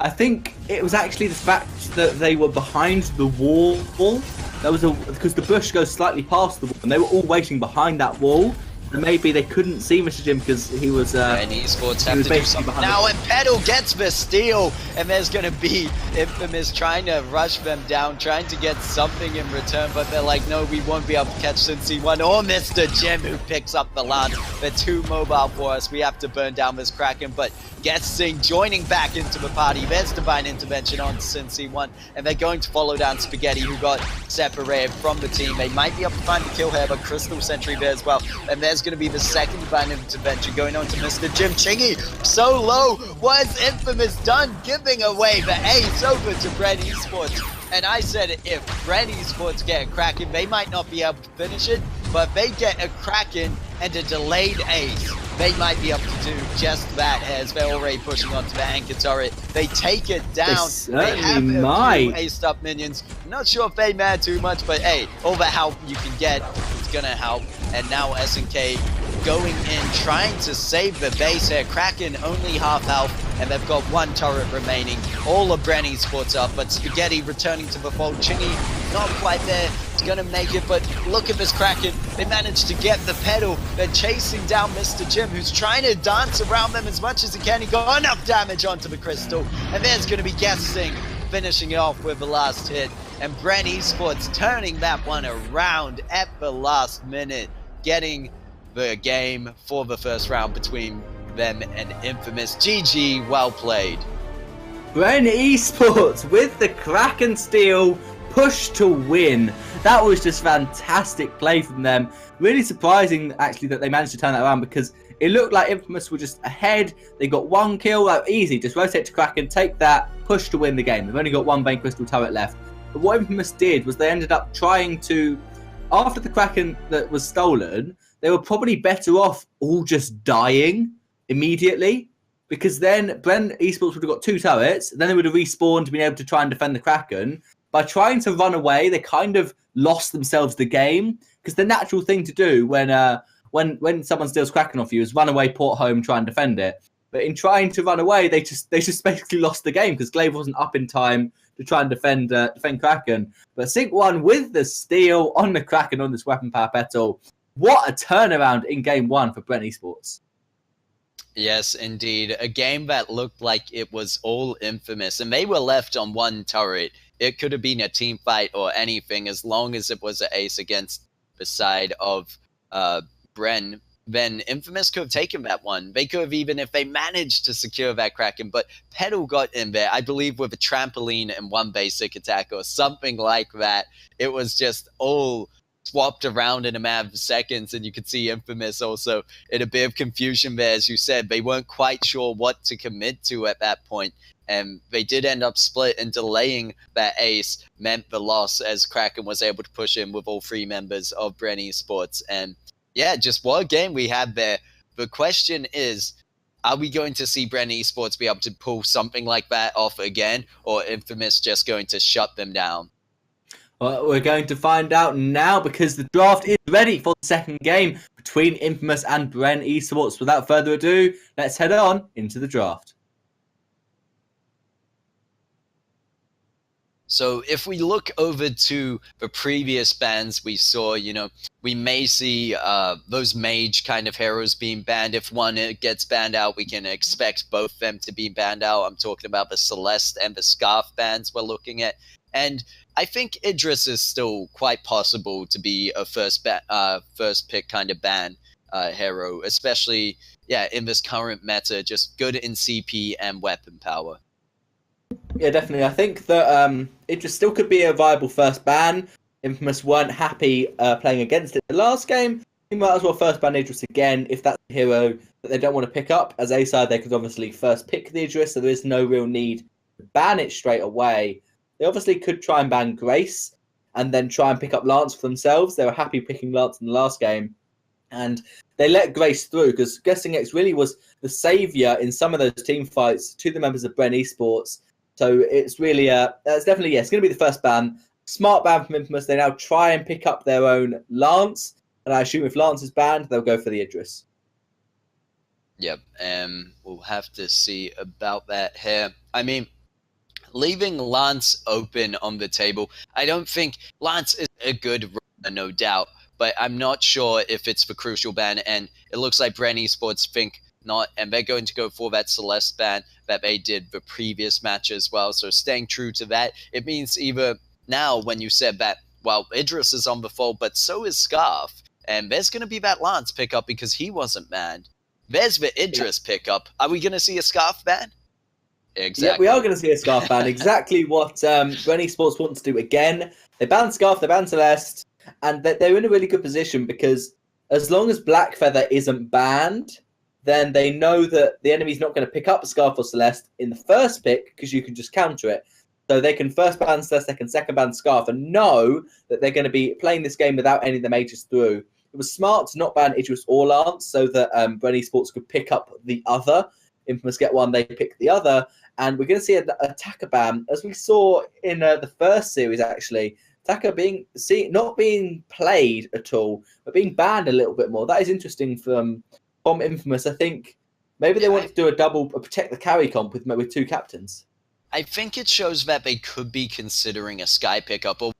I think it was actually the fact that they were behind the wall. There was because the bush goes slightly past the wall, and they were all waiting behind that wall. And maybe they couldn't see Mr. Jim because he was. And Esports have to do something now, and Pedal gets the steal, and there's going to be Infamous trying to rush them down, trying to get something in return, but they're like, no, we won't be able to catch Cincy 1 or Mr. Jim, who picks up the lance. They're too mobile for us. We have to burn down this Kraken, but Guessing joining back into the party. There's Divine Intervention on Cincy 1, and they're going to follow down Spaghetti, who got separated from the team. They might be able to find the kill here, but Crystal Sentry there as well. And there's going to be the second Divine Intervention going on to Mr. Jim Chingy. So low, what has Infamous done? Giving away the ace over to Bren Esports. And I said if Bren Esports get a Kraken, they might not be able to finish it, but if they get a Kraken and a delayed ace, they might be able to do just that, as they're already pushing onto the anchor turret. They take it down. They have a few aced up minions. I'm not sure if they matter too much, but hey, all the help you can get is gonna help. And now SNK going in, trying to save the base here. Kraken only half health, and they've got one turret remaining. All of Bren Esports up, but Spaghetti returning to the fold. Chingy not quite there. It's gonna make it, but look at this Kraken. They managed to get the pedal. They're chasing down Mr. Jim, who's trying to dance around them as much as he can. He got enough damage onto the crystal, and there's gonna be Guessing finishing it off with the last hit. And Bren Esports turning that one around at the last minute, getting the game for the first round between them and Infamous. GG, well played. Bren Esports with the Kraken steal, push to win. That was just fantastic play from them. Really surprising, actually, that they managed to turn that around, because it looked like Infamous were just ahead. They got one kill, like, easy. Just rotate to Kraken, take that, push to win the game. They've only got one Bane Crystal turret left. But what Infamous did was they ended up trying to, after the Kraken that was stolen, they were probably better off all just dying immediately, because then Bren Esports would have got two turrets, then they would have respawned to be able to try and defend the Kraken. By trying to run away, they kind of lost themselves the game, because the natural thing to do when someone steals Kraken off you is run away, port home, try and defend it. But in trying to run away, they just basically lost the game, because Glaive wasn't up in time to try and defend Kraken. But Sync 1 with the steal on the Kraken on this weapon power petal. What a turnaround in game one for Bren Esports. Yes, indeed. A game that looked like it was all Infamous, and they were left on one turret. It could have been a team fight or anything, as long as it was an ace against the side of Bren. Then Infamous could have taken that one. They could have, even if they managed to secure that Kraken, but Pedal got in there, I believe, with a trampoline and one basic attack or something like that. It was just all swapped around in a matter of seconds, and you could see Infamous also in a bit of confusion there. As you said, they weren't quite sure what to commit to at that point, and they did end up split, and delaying that ace meant the loss, as Kraken was able to push in with all three members of Bren Esports. And yeah, just what a game we had there. The question is, are we going to see Bren Esports be able to pull something like that off again, or Infamous just going to shut them down? Well, we're going to find out now, because the draft is ready for the second game between Infamous and Bren Esports. Without further ado, let's head on into the draft. So if we look over to the previous bans we saw, we may see those mage kind of heroes being banned. If one gets banned out, we can expect both them to be banned out. I'm talking about the Celeste and the Scarf bans we're looking at. And I think Idris is still quite possible to be a first pick kind of ban hero, especially in this current meta, just good in CP and weapon power. Yeah, definitely. I think that Idris still could be a viable first ban. Infamous weren't happy playing against it the last game. You might as well first ban Idris again if that's a hero that they don't want to pick up. As A-side, they could obviously first pick the Idris, so there is no real need to ban it straight away. They obviously could try and ban Grace and then try and pick up Lance for themselves. They were happy picking Lance in the last game, and they let Grace through, because Guessing X really was the saviour in some of those team fights to the members of Bren Esports. So it's really, it's definitely, it's going to be the first ban. Smart ban from Infamous. They now try and pick up their own Lance, and I assume if Lance is banned, they'll go for the Idris. Yep, we'll have to see about that here. I mean, leaving Lance open on the table. I don't think Lance is a good runner, no doubt, but I'm not sure if it's for Crucial ban, and it looks like Bren Esports think not, and they're going to go for that Celeste ban that they did the previous match as well. So staying true to that, it means either now when you said that, well, Idris is on the fold, but so is Scarf, and there's going to be that Lance pickup because he wasn't banned. There's the Idris pickup. Are we going to see a Scarf ban? Exactly. Yeah, we are going to see a Scarf ban. Exactly what Bren Esports want to do again. They banned Scarf, they banned Celeste, and they're in a really good position because as long as Black Feather isn't banned, then they know that the enemy's not going to pick up Scarf or Celeste in the first pick because you can just counter it. So they can first ban Celeste, they can second ban Scarf, and know that they're going to be playing this game without any of the mages through. It was smart to not ban Idris or Lance so that Bren Esports could pick up the other. Infamous get one, they pick the other. And we're going to see an attacker ban, as we saw in the first series, actually. Attacker not being played at all, but being banned a little bit more. That is interesting from Infamous. I think maybe they want to do a protect the carry comp with two captains. I think it shows that they could be considering a Sky pickup. Or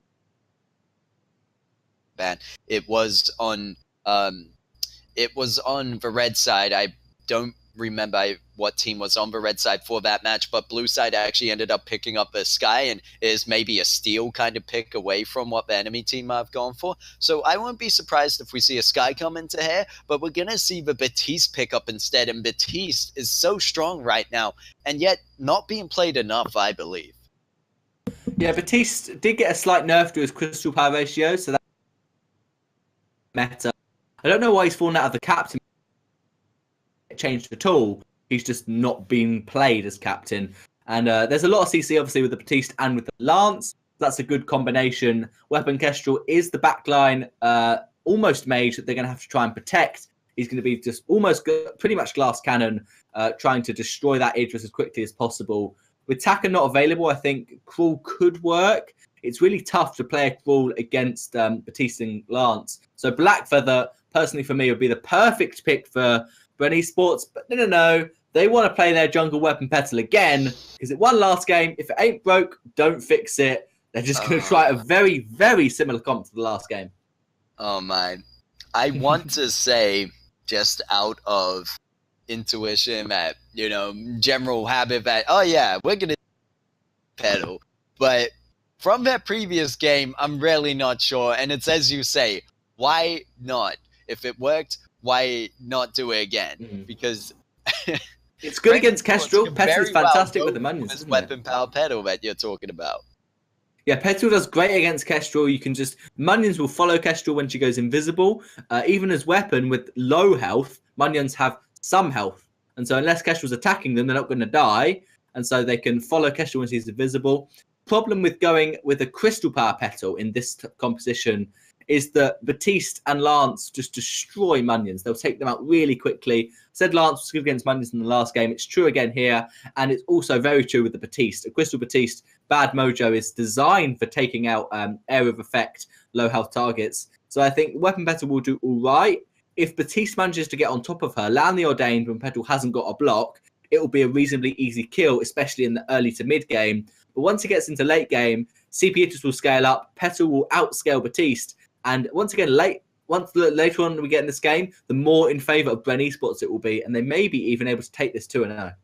ban. It was on the red side. I don't remember what team was on the red side for that match, but blue side actually ended up picking up a Sky and is maybe a steal kind of pick away from what the enemy team might have gone for. So I won't be surprised if we see a Sky come into here, but we're going to see the Batiste pick up instead, and Batiste is so strong right now, and yet not being played enough, I believe. Yeah, Batiste did get a slight nerf to his crystal power ratio, so that meta. I don't know why he's fallen out of the captain changed at all. He's just not been played as captain. And there's a lot of CC, obviously, with the Batiste and with the Lance. That's a good combination. Weapon Kestrel is the backline, almost mage that they're going to have to try and protect. He's going to be just almost pretty much glass cannon, trying to destroy that Idris as quickly as possible. With Taka not available, I think Crawl could work. It's really tough to play a Crawl against Batiste and Lance. So Black Feather, personally for me, would be the perfect pick for Bren Esports. But no. They want to play their jungle weapon petal again because it won last game. If it ain't broke, don't fix it. They're just going to try a very, very similar comp to the last game. Oh, man. I want to say, just out of intuition, that, general habit that, oh, yeah, we're going to pedal. But from that previous game, I'm really not sure. And it's as you say, why not? If it worked, why not do it again? Because it's good against Kestrel. Petal is fantastic with the Munions. This weapon power pedal that you're talking about. Yeah, Petal does great against Kestrel. You can Munions will follow Kestrel when she goes invisible. Even as weapon with low health, Munions have some health. And so unless Kestrel's attacking them, they're not going to die. And so they can follow Kestrel when she's invisible. Problem with going with a crystal power petal in this composition is that Batiste and Lance just destroy Munions. They'll take them out really quickly. Said Lance was good against Munions in the last game. It's true again here. And it's also very true with the Batiste. A Crystal Batiste, Bad Mojo, is designed for taking out area of effect, low health targets. So I think Weapon Petal will do all right. If Batiste manages to get on top of her, land the Ordained when Petal hasn't got a block, it will be a reasonably easy kill, especially in the early to mid game. But once it gets into late game, CP Idris will scale up. Petal will outscale Batiste. And once again, later on we get in this game, the more in favour of Bren Esports it will be, and they may be even able to take this 2-0.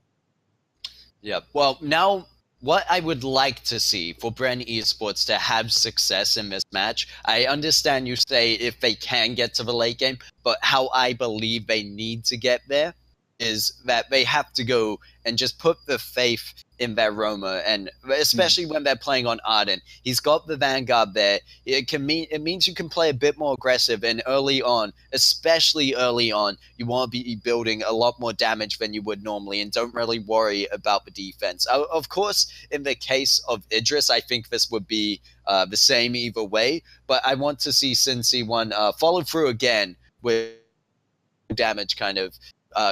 Yeah, well, now what I would like to see for Bren Esports to have success in this match, I understand you say if they can get to the late game, but how I believe they need to get there is that they have to go and just put the faith in their Roma, and especially when they're playing on Arden. He's got the Vanguard there. It means you can play a bit more aggressive, and early on, especially early on, you want to be building a lot more damage than you would normally, and don't really worry about the defense. Of course, in the case of Idris, I think this would be the same either way, but I want to see Cincy one follow through again with damage kind of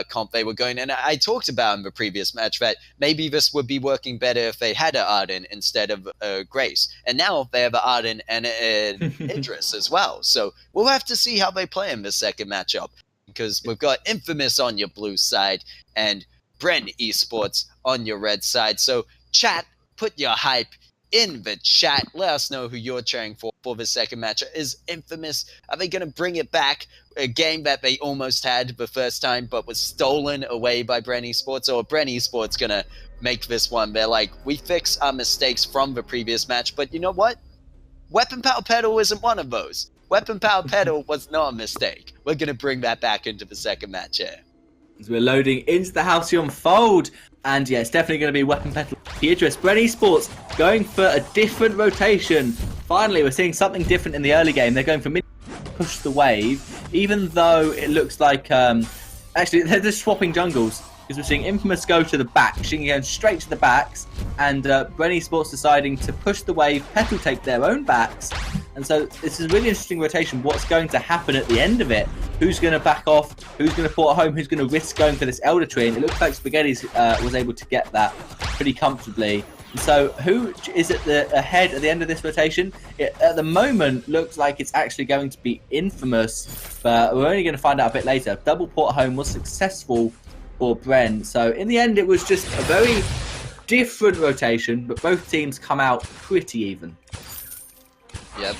comp they were going. And I talked about in the previous match that maybe this would be working better if they had an Arden instead of Grace. And now they have an Arden and an Idris as well. So we'll have to see how they play in the second matchup, because we've got Infamous on your blue side and Bren Esports on your red side. So chat, put your hype in the chat. Let us know who you're cheering for the second match. Is Infamous, are they going to bring it back? A game that they almost had the first time but was stolen away by Bren Esports, or Bren Esports going to make this one? They're like, we fix our mistakes from the previous match, but you know what? Weapon Power Pedal isn't one of those. Weapon Power Pedal was not a mistake. We're going to bring that back into the second match here. As we're loading into the Halcyon Fold. And yeah, it's definitely going to be Weapon Pedal Idris. Bren Esports going for a different rotation. Finally, we're seeing something different in the early game. They're going for mid push the wave, even though it looks like... actually, they're just swapping jungles. Because we're seeing Infamous go to the back. She's going straight to the backs. And Bren Esports deciding to push the wave. Petal take their own backs. And so this is a really interesting rotation. What's going to happen at the end of it? Who's going to back off? Who's going to port home? Who's going to risk going for this Elder Tree? And it looks like Spaghetti's was able to get that pretty comfortably. And so who is at the ahead at the end of this rotation? It, at the moment, looks like it's actually going to be Infamous. But we're only going to find out a bit later. Double port home was successful for Bren. So in the end, it was just a very different rotation. But both teams come out pretty even. Yep,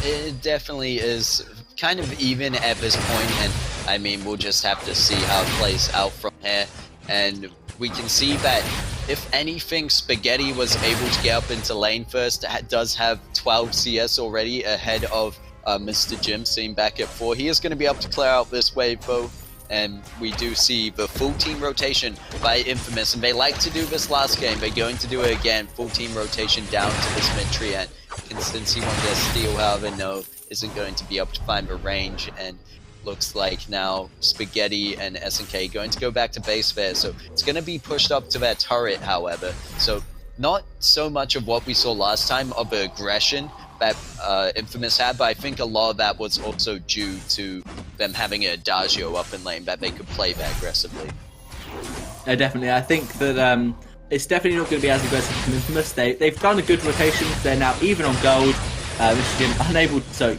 it definitely is kind of even at this point, and I mean, we'll just have to see how it plays out from here. And we can see that, if anything, Spaghetti was able to get up into lane first, does have 12 CS already ahead of Mr. Jim, sitting back at 4. He is going to be able to clear out this wave, though. And we do see the full team rotation by Infamous, and they like to do this last game. They're going to do it again, full team rotation down to this mid tree, and since he won't get steal, however, no, isn't going to be able to find the range, and looks like now Spaghetti and SNK going to go back to base there, so it's going to be pushed up to their turret, however. So not so much of what we saw last time of the aggression that Infamous had, but I think a lot of that was also due to them having an Adagio up in lane that they could play that aggressively. No, definitely. I think that it's definitely not going to be as aggressive as Infamous. They've done a good rotation. They're now even on gold. Mr. Jim unable to, so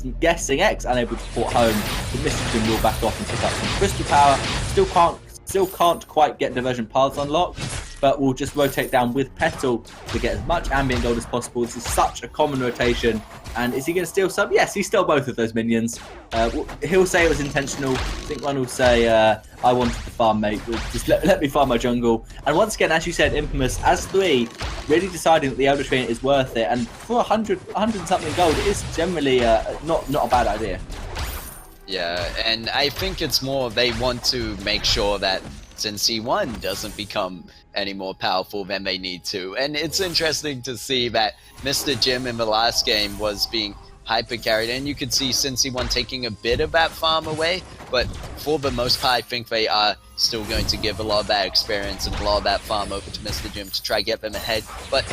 I'm guessing X unable to port home, but Mr. Jim will back off and pick up some crystal power. Still can't quite get diversion paths unlocked, but we'll just rotate down with Petal to get as much ambient gold as possible. This is such a common rotation. And is he going to steal sub? Yes, he stole both of those minions. He'll say it was intentional. I think one will say, I wanted to farm, mate. Just let me farm my jungle. And once again, as you said, Infamous, as 3, really deciding that the Elder Tree is worth it. And for 100 something gold, it is generally not a bad idea. Yeah, and I think it's more they want to make sure that since C1 doesn't become any more powerful than they need to. And it's interesting to see that Mr. Jim in the last game was being hyper carried, and you could see Cincy 1 taking a bit of that farm away, but for the most part, I think they are still going to give a lot of that experience and a lot of that farm over to Mr. Jim to try to get them ahead. But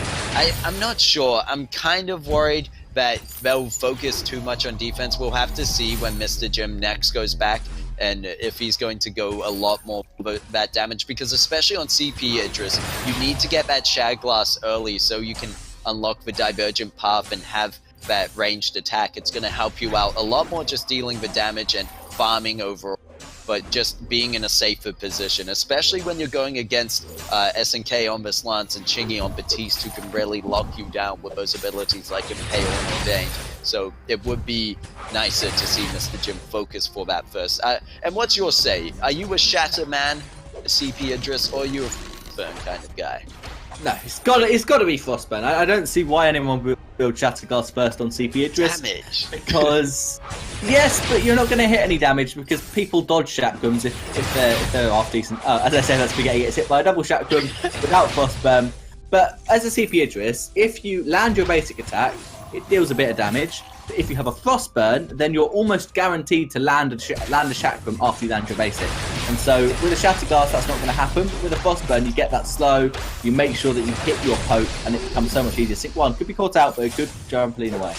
I'm not sure. I'm kind of worried that they'll focus too much on defense. We'll have to see when Mr. Jim next goes back, and if he's going to go a lot more for that damage, because especially on CP, Idris, you need to get that Shad Glass early so you can unlock the Divergent Path and have that ranged attack. It's going to help you out a lot more just dealing the damage and farming overall, but just being in a safer position, especially when you're going against SNK on this Lance and Chingy on Batiste, who can really lock you down with those abilities like Impale and Ordained. So it would be nicer to see Mr. Jim focus for that first. And what's your say? Are you a Shatter man, a CP Idris, or are you a Frostburn kind of guy? No, it's got to be Frostburn. I don't see why anyone would build Shatterglass first on CP Idris. Damage. Because, yes, but you're not going to hit any damage because people dodge Shatgrams if they're half decent. As I say, that Spaghetti gets hit by a double Shatgram without Frostburn. But as a CP Idris, if you land your basic attack, it deals a bit of damage. But if you have a Frostburn, then you're almost guaranteed to land a Shatgram after you land your basic. And so with a Shatterglass, that's not going to happen. But with a Frostburn, you get that slow, you make sure that you hit your poke, and it becomes so much easier. Sync 1 could be caught out, but it could trampoline away.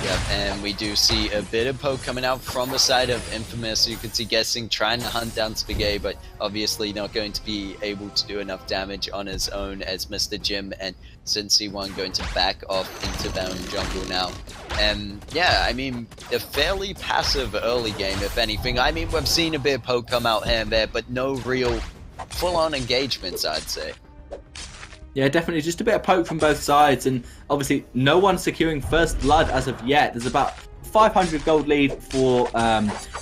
Yep, and we do see a bit of poke coming out from the side of Infamous. You can see Guessing trying to hunt down Spaghetti, but obviously not going to be able to do enough damage on his own, as Mr. Jim and Cincy 1 going to back off into their own jungle now. And yeah, I mean, a fairly passive early game, if anything. I mean, we've seen a bit of poke come out here and there, but no real full-on engagements, I'd say. Yeah, definitely. Just a bit of poke from both sides, and obviously no one securing first blood as of yet. There's about 500 gold lead for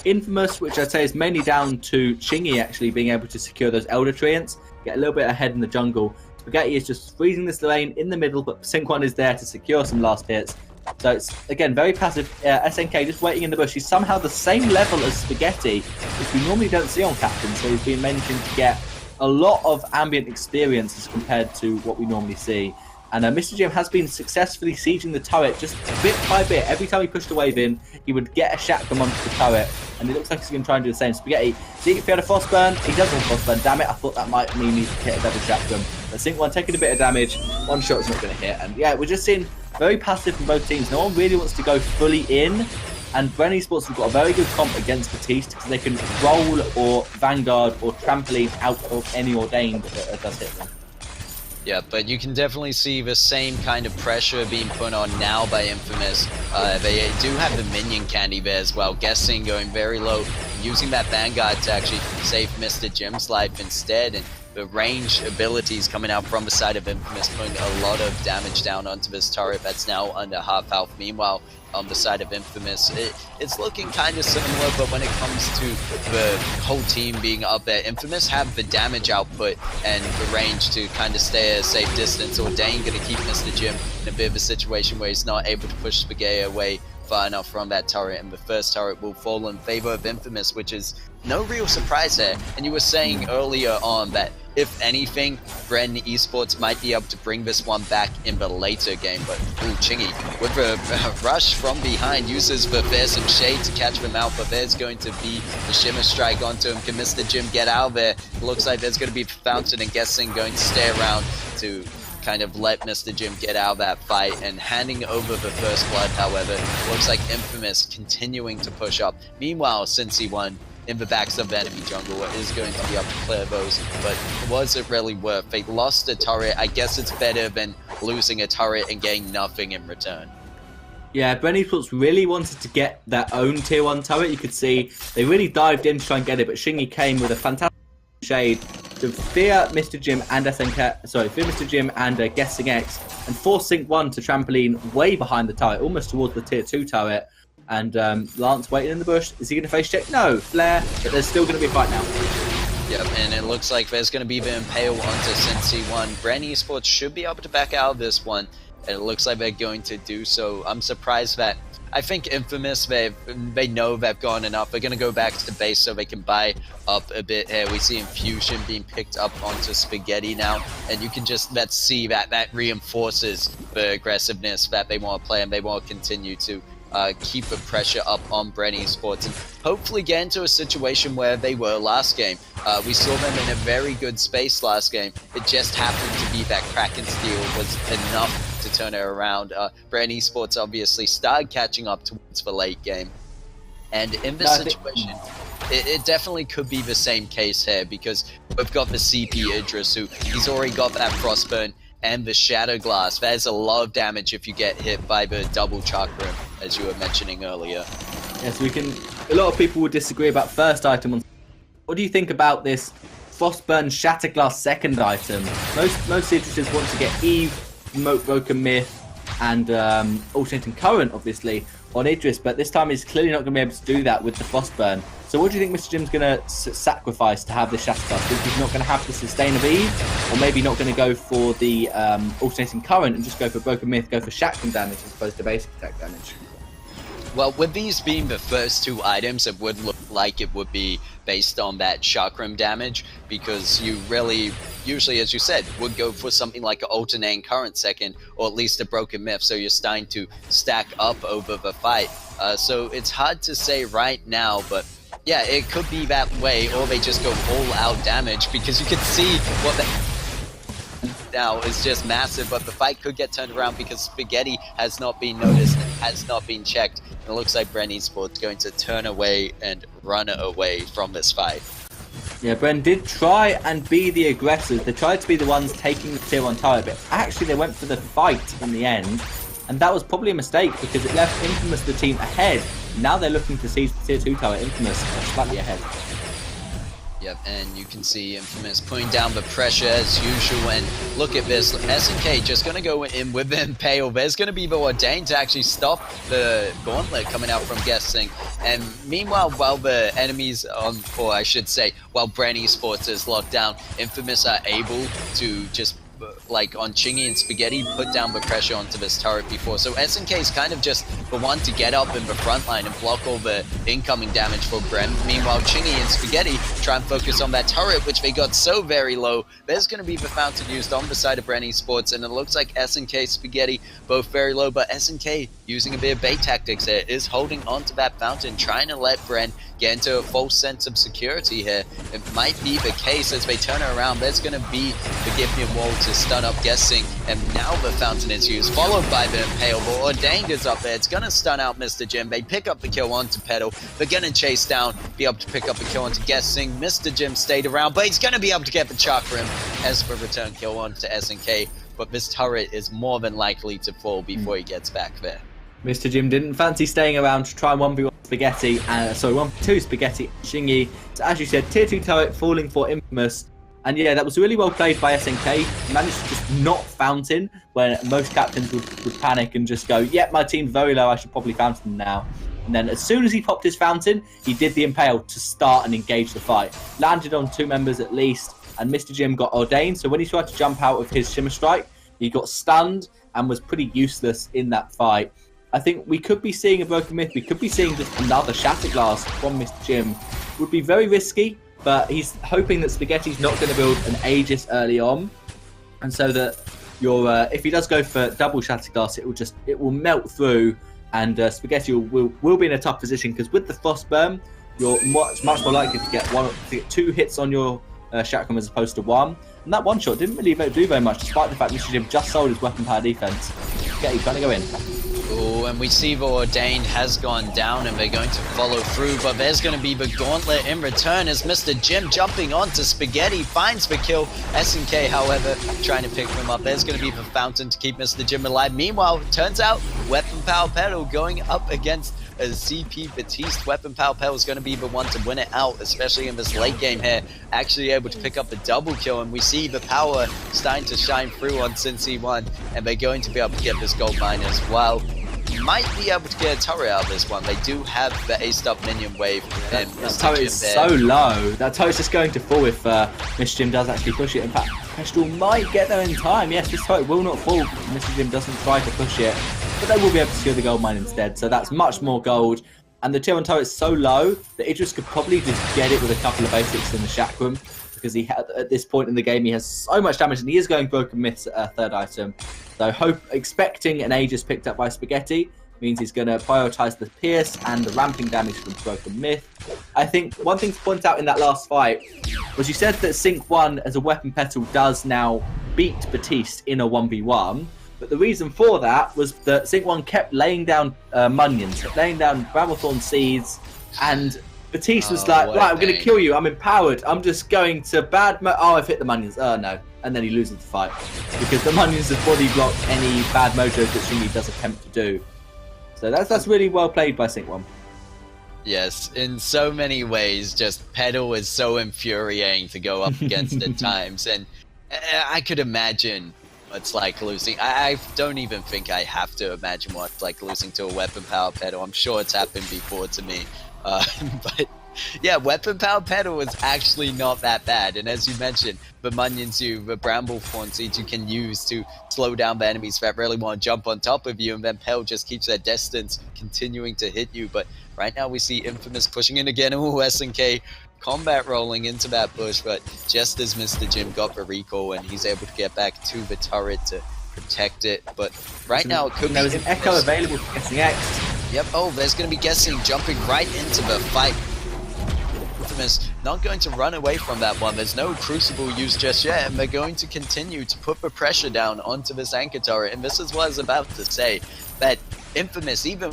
Infamous, which I'd say is mainly down to Chingy actually being able to secure those Elder Treants, get a little bit ahead in the jungle. Spaghetti is just freezing this lane in the middle, but Sync1 is there to secure some last hits. So it's, again, very passive. SNK just waiting in the bush. He's somehow the same level as Spaghetti, which we normally don't see on Captain, so he's been managing to get a lot of ambient experience as compared to what we normally see. And Mr. Jim has been successfully sieging the turret just bit by bit. Every time he pushed a wave in, he would get a Shotgun onto the turret. And it looks like he's going to try and do the same. Spaghetti, see if he had a Frostburn. He doesn't have a Frostburn. Damn it, I thought that might mean he could hit a double Shotgun. But Sync1 taking a bit of damage. One shot's not going to hit. And yeah, we're just seeing very passive from both teams. No one really wants to go fully in. And Bren Esports have got a very good comp against Batiste because they can roll or Vanguard or Trampoline out of any Ordained that does hit them. Yeah, but you can definitely see the same kind of pressure being put on now by Infamous. They do have the minion candy there as well. Guessing going very low, using that Vanguard to actually save Mr. Jim's life instead. And the range abilities coming out from the side of Infamous, putting a lot of damage down onto this turret that's now under half health. Meanwhile, on the side of Infamous, it's looking kind of similar, but when it comes to the whole team being up there, Infamous have the damage output and the range to kind of stay at a safe distance. Ordain going to keep Mr. Jim in a bit of a situation where he's not able to push Spaghetti away far enough from that turret, and the first turret will fall in favor of Infamous, which is no real surprise there. And you were saying earlier on that if anything, Bren Esports might be able to bring this one back in the later game, but ooh, Chingy with a rush from behind uses the fearsome shade to catch them out, but there's going to be the shimmer strike onto him. Can Mr. Jim get out of there? It looks like there's going to be Fountain and Guessing going to stay around to kind of let Mr. Jim get out of that fight, and handing over the first blood. However, looks like Infamous continuing to push up. Meanwhile, since he won in the backs of the enemy jungle, is going to be up to clear those, but was it really worth? They lost a turret. I guess it's better than losing a turret and getting nothing in return. Yeah, Bren Esports really wanted to get their own tier 1 turret. You could see they really dived in to try and get it, but Chingy came with a fantastic shade to fear Mr. Jim and fear Mr. Jim and Guessing X, and force Sync1 to trampoline way behind the turret, almost towards the tier 2 turret. And Lance waiting in the bush. Is he going to face check? No, Flare, but there's still going to be a fight now. Yep, and it looks like there's going to be the Impale onto Cincy 1. Bren Esports should be able to back out of this one, and it looks like they're going to do so. I'm surprised that, I think Infamous, they know they've gone enough. They're going to go back to the base so they can buy up a bit here. We see Infusion being picked up onto Spaghetti now, and you can just, let's see that reinforces the aggressiveness that they want to play, and they want to continue to keep the pressure up on Bren Esports and hopefully get into a situation where they were last game. We saw them in a very good space last game. It just happened to be that Kraken steal was enough to turn it around. Bren Esports obviously started catching up towards the late game. And in this situation, it definitely could be the same case here, because we've got the CP Idris, who he's already got that Frostburn and the Shadow Glass. There's a lot of damage if you get hit by the double chakra, as you were mentioning earlier. Yes, a lot of people would disagree about first item. What do you think about this Frostburn Shatterglass second item? Most Idrises want to get Eve, Broken Myth, and Alternating Current, obviously, on Idris, but this time he's clearly not going to be able to do that with the Frostburn. So what do you think Mr. Jim's going to sacrifice to have this Shatterglass? Think he's not going to have the sustain of Eve, or maybe not going to go for the Alternating Current and just go for Broken Myth, go for shotgun damage as opposed to basic attack damage? Well, with these being the first two items, it would look like it would be based on that chakram damage, because you really, usually, as you said, would go for something like an alternating current second, or at least a broken myth, so you're starting to stack up over the fight. So it's hard to say right now, but yeah, it could be that way, or they just go all out damage, because you can see what the now is just massive, but the fight could get turned around because Spaghetti has not been noticed and has not been checked. And it looks like Bren Esports going to turn away and run away from this fight. Yeah, Bren did try and be the aggressors. They tried to be the ones taking the tier 1 tower, but actually they went for the fight in the end. And that was probably a mistake, because it left Infamous the team ahead. Now they're looking to seize the tier 2 tower. Infamous are slightly ahead. Yep, and you can see Infamous putting down the pressure as usual, and look at this, SNK just going to go in with the Impale. There's going to be the Ordained to actually stop the Gauntlet coming out from guessing, and meanwhile, while the enemies or I should say, while Bren Esports is locked down, Infamous are able to just like on Chingy and Spaghetti, put down the pressure onto this turret before. So SNK is kind of just the one to get up in the front line and block all the incoming damage for Bren. Meanwhile, Chingy and Spaghetti try and focus on that turret, which they got so very low. There's going to be the fountain used on the side of Bren Esports, and it looks like SNK, Spaghetti, both very low, but SNK using a bit of bait tactics here is holding onto that fountain, trying to let Bren get into a false sense of security here. It might be the case as they turn it around. There's going to be the Gipnian wall to stun up guessing, and now the fountain is used, followed by the Impale. But Ordained is up there. It's going to stun out Mr. Jim. They pick up the kill onto Pedal. They're going to chase down, be able to pick up the kill onto guessing. Mr. Jim stayed around, but he's going to be able to get the Chakram as for return kill onto SNK. But this turret is more than likely to fall before he gets back there. Mr. Jim didn't fancy staying around to try and 1v1 Spaghetti, 1v2 Spaghetti and Shingy. So as you said, tier 2 turret falling for Infamous. And yeah, that was really well played by SNK. He managed to just not fountain when most captains would panic and just go, yep, my team's very low, I should probably fountain now. And then as soon as he popped his fountain, he did the Impale to start and engage the fight. Landed on 2 members at least, and Mr. Jim got Ordained. So when he tried to jump out of his Shimmer Strike, he got stunned and was pretty useless in that fight. I think we could be seeing a Broken Myth. We could be seeing just another Shatterglass from Mr. Jim. Would be very risky, but he's hoping that Spaghetti's not going to build an Aegis early on, and so that if he does go for double Shatterglass, it will melt through, and Spaghetti will be in a tough position because with the Frostburn, you're much more likely to get 2 hits on your Chakram as opposed to 1. And that one shot didn't really do very much, despite the fact Mr. Jim just sold his weapon power defense. Spaghetti trying to go in. Oh, and we see the Ordained has gone down and they're going to follow through, but there's going to be the Gauntlet in return as Mr. Jim jumping onto Spaghetti finds the kill. SNK, however, trying to pick him up. There's going to be the fountain to keep Mr. Jim alive. Meanwhile, turns out Weapon Power Pedal going up against a CP Batiste. Weapon Power Pedal is going to be the one to win it out, especially in this late game here. Actually able to pick up a double kill, and we see the power starting to shine through on Cincy 1, and they're going to be able to get this gold mine as well. Might be able to get a turret out of this one. They do have the aced up minion wave. That turret is so low. That turret's just going to fall if Mr. Jim does actually push it. In fact, Kestrel might get there in time. Yes, this turret will not fall if Mr. Jim doesn't try to push it. But they will be able to secure the gold mine instead. So that's much more gold. And the tier 1 turret is so low that Idris could probably just get it with a couple of basics in the Chakram. Because at this point in the game, he has so much damage, and he is going Broken Myths at a 3rd item. So expecting an Aegis picked up by Spaghetti means he's going to prioritise the Pierce and the ramping damage from Broken Myth. I think one thing to point out in that last fight was you said that Sync 1 as a weapon petal does now beat Batiste in a 1v1. But the reason for that was that Sync 1 kept laying down Munions, kept laying down Bramblethorn Seeds, and Batiste was like, right, I'm going to kill you. I'm empowered. I'm just going to I've hit the Munions. Oh, no. And then he loses the fight. Because the Munions have body blocked any bad mojos that Shingy does attempt to do. So that's really well played by Sync 1. Yes, in so many ways, just Pedal is so infuriating to go up against at times. And I could imagine what it's like losing. I don't even think I have to imagine what it's like losing to a weapon power Pedal. I'm sure it's happened before to me. But yeah, weapon power pedal was actually not that bad, and as you mentioned, the Munions, the Bramblethorn Seeds you can use to slow down the enemies that really want to jump on top of you, and then Pedal just keeps that distance, continuing to hit you. But right now we see Infamous pushing in again. Ooh, SNK combat rolling into that bush, but just as Mr. Jim got the recall and he's able to get back to the turret to protect it. But right now it could be... There was an Echo available for Guessing X. Yep, oh, there's going to be Guessing jumping right into the fight. Infamous not going to run away from that one. There's no Crucible used just yet, and they're going to continue to put the pressure down onto this anchor turret. And this is what I was about to say, that Infamous, even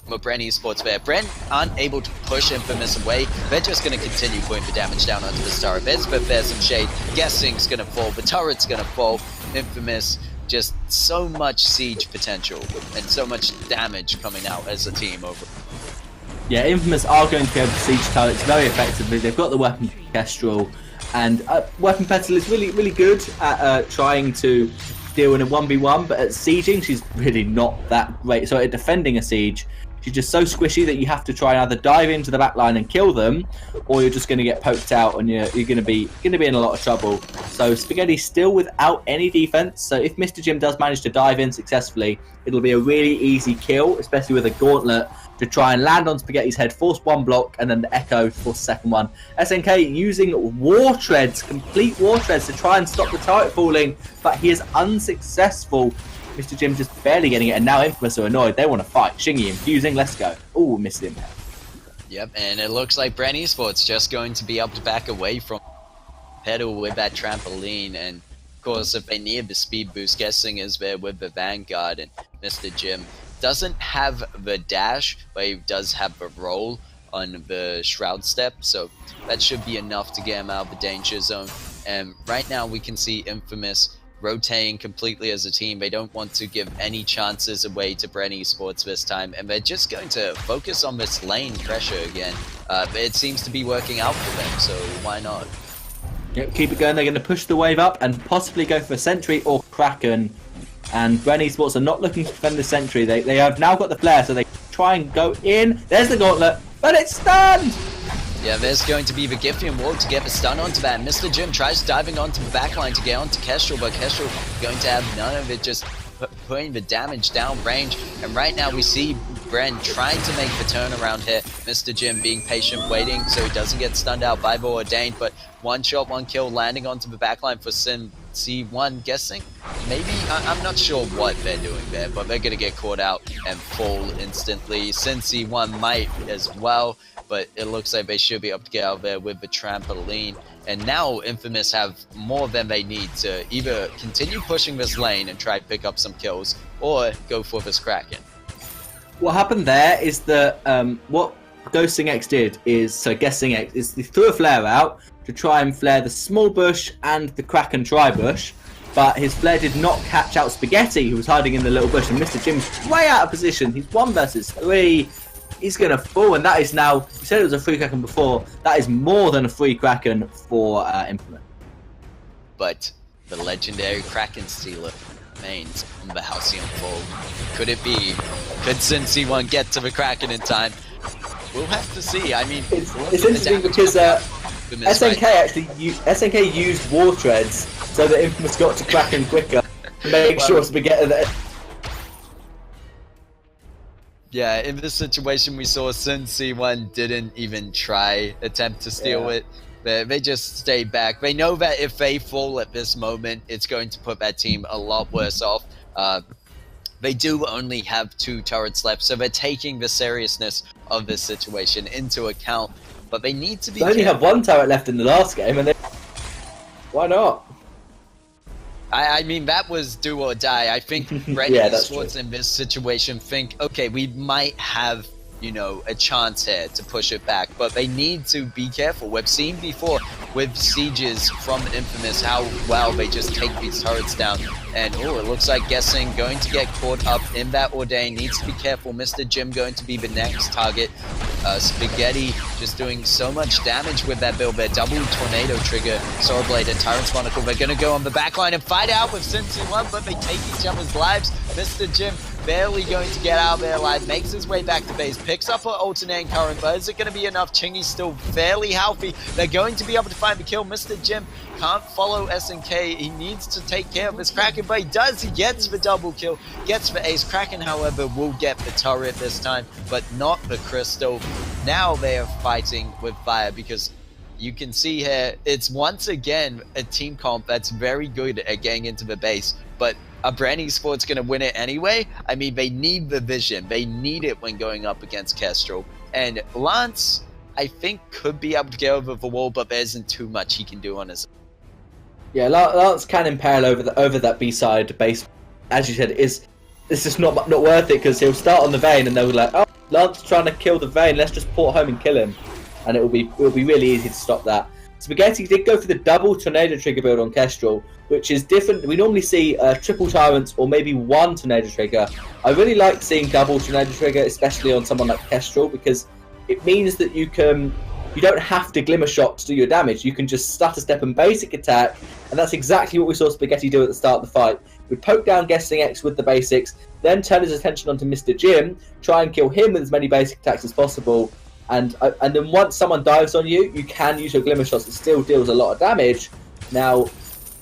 with Bren Esports there, Bren aren't able to push Infamous away. They're just going to continue putting the damage down onto this turret. There's some shade. Guessing's going to fall. The turret's going to fall. Infamous, just so much siege potential and so much damage coming out as a team over. Yeah, Infamous are going to be able to siege turrets very effectively. They've got the weapon Kestrel, and Weapon Petal is really good at trying to deal in a 1v1, but at sieging, she's really not that great. So at defending a siege, she's just so squishy that you have to try and either dive into the back line and kill them, or you're just going to get poked out and you're going to be in a lot of trouble. So Spaghetti's still without any defense. So if Mr. Jim does manage to dive in successfully, it'll be a really easy kill, especially with a gauntlet to try and land on Spaghetti's head, force one block, and then the Echo force the second one. SNK using War Treads, complete War Treads, to try and stop the turret falling, but he is unsuccessful. Mr. Jim just barely getting it, and now Infamous are annoyed. They want to fight. Shingy infusing, let's go. Ooh, missed him. Yep, and it looks like Bren Esports just going to be able to back away from Pedal with that trampoline, and of course if they need the speed boost, guessing is there with the Vanguard, and Mr. Jim doesn't have the dash, but he does have the roll on the Shroud Step, so that should be enough to get him out of the danger zone. And right now we can see Infamous rotating completely as a team. They don't want to give any chances away to Bren Esports this time, and they're just going to focus on this lane pressure again. It seems to be working out for them, so why not? Yep, keep it going. They're going to push the wave up and possibly go for Sentry or Kraken. And Bren Esports are not looking to defend the Sentry. They have now got the flare, so they try and go in. There's the gauntlet, but it's stunned! Yeah, there's going to be the Giffian Wall to get the stun onto that. Mr. Jim tries diving onto the backline to get onto Kestrel, but Kestrel going to have none of it, just putting the damage down range. And right now we see Bren trying to make the turnaround here. Mr. Jim being patient, waiting so he doesn't get stunned out by the Ordained, but one shot, one kill, landing onto the backline for C1, guessing? Maybe? I'm not sure what they're doing there, but they're going to get caught out and fall instantly. C1 might as well, but it looks like they should be able to get out there with the trampoline. And now Infamous have more than they need to either continue pushing this lane and try to pick up some kills, or go for this Kraken. What happened there is that what Ghosting X did is, so Guessing X, is he threw a flare out to try and flare the small bush and the Kraken tri-bush, but his flare did not catch out Spaghetti, who was hiding in the little bush, and Mr. Jim's way out of position. He's 1 versus 3. He's going to fall, and that is now, you said it was a free Kraken before, that is more than a free Kraken for Implement. But the legendary Kraken Stealer remains on the Halcyon Fold. Could it be? Could C1 get to the Kraken in time? We'll have to see. I mean, it's interesting because SNK used War Treads so that Infamous got to Kraken quicker to make sure Spaghetti that. Yeah, in this situation we saw C1 didn't even attempt to steal it. They just stayed back. They know that if they fall at this moment, it's going to put that team a lot worse off. They do only have 2 turrets left, so they're taking the seriousness of this situation into account. But they need to be They only have 1 turret left in the last game, and why not? I mean, that was do or die. I think Bren Esports in this situation think, okay, we might have, you know, a chance here to push it back, but they need to be careful. We've seen before with sieges from Infamous how well they just take these turrets down. And oh, it looks like Guessing going to get caught up in that Ordain. Needs to be careful. Mr. Jim going to be the next target. Spaghetti just doing so much damage with that build there. Double Tornado Trigger, Sword Blade, and Tyrant's Monocle. They're going to go on the backline and fight out with C1, but they take each other's lives. Mr. Jim barely going to get out of there alive, makes his way back to base, picks up an alternating current, but is it going to be enough? Chingy's still fairly healthy. They're going to be able to find the kill. Mr. Jim can't follow SNK. He needs to take care of his Kraken, but he does. He gets the double kill, gets the ace. Kraken, however, will get the turret this time, but not the crystal. Now they are fighting with fire because you can see here, it's once again a team comp that's very good at getting into the base, but are Bren Esports going to win it anyway? I mean, they need the vision. They need it when going up against Kestrel. And Lance, I think, could be able to get over the wall, but there isn't too much he can do on his own. Yeah, Lance can impale over that B-side base. As you said, it's just not worth it, because he'll start on the Vayne and they'll be like, oh, Lance trying to kill the Vayne, let's just port home and kill him. And it'll be really easy to stop that. Spaghetti did go for the double Tornado Trigger build on Kestrel, which is different. We normally see triple Tyrants or maybe 1 Tornado Trigger. I really like seeing double Tornado Trigger, especially on someone like Kestrel, because it means that you don't have to Glimmer Shot to do your damage. You can just stutter step and basic attack, and that's exactly what we saw Spaghetti do at the start of the fight. Would poke down Guessing X with the basics, then turn his attention onto Mr. Jim, try and kill him with as many basic attacks as possible, and then once someone dives on you, you can use your Glimmer Shots. It still deals a lot of damage. Now,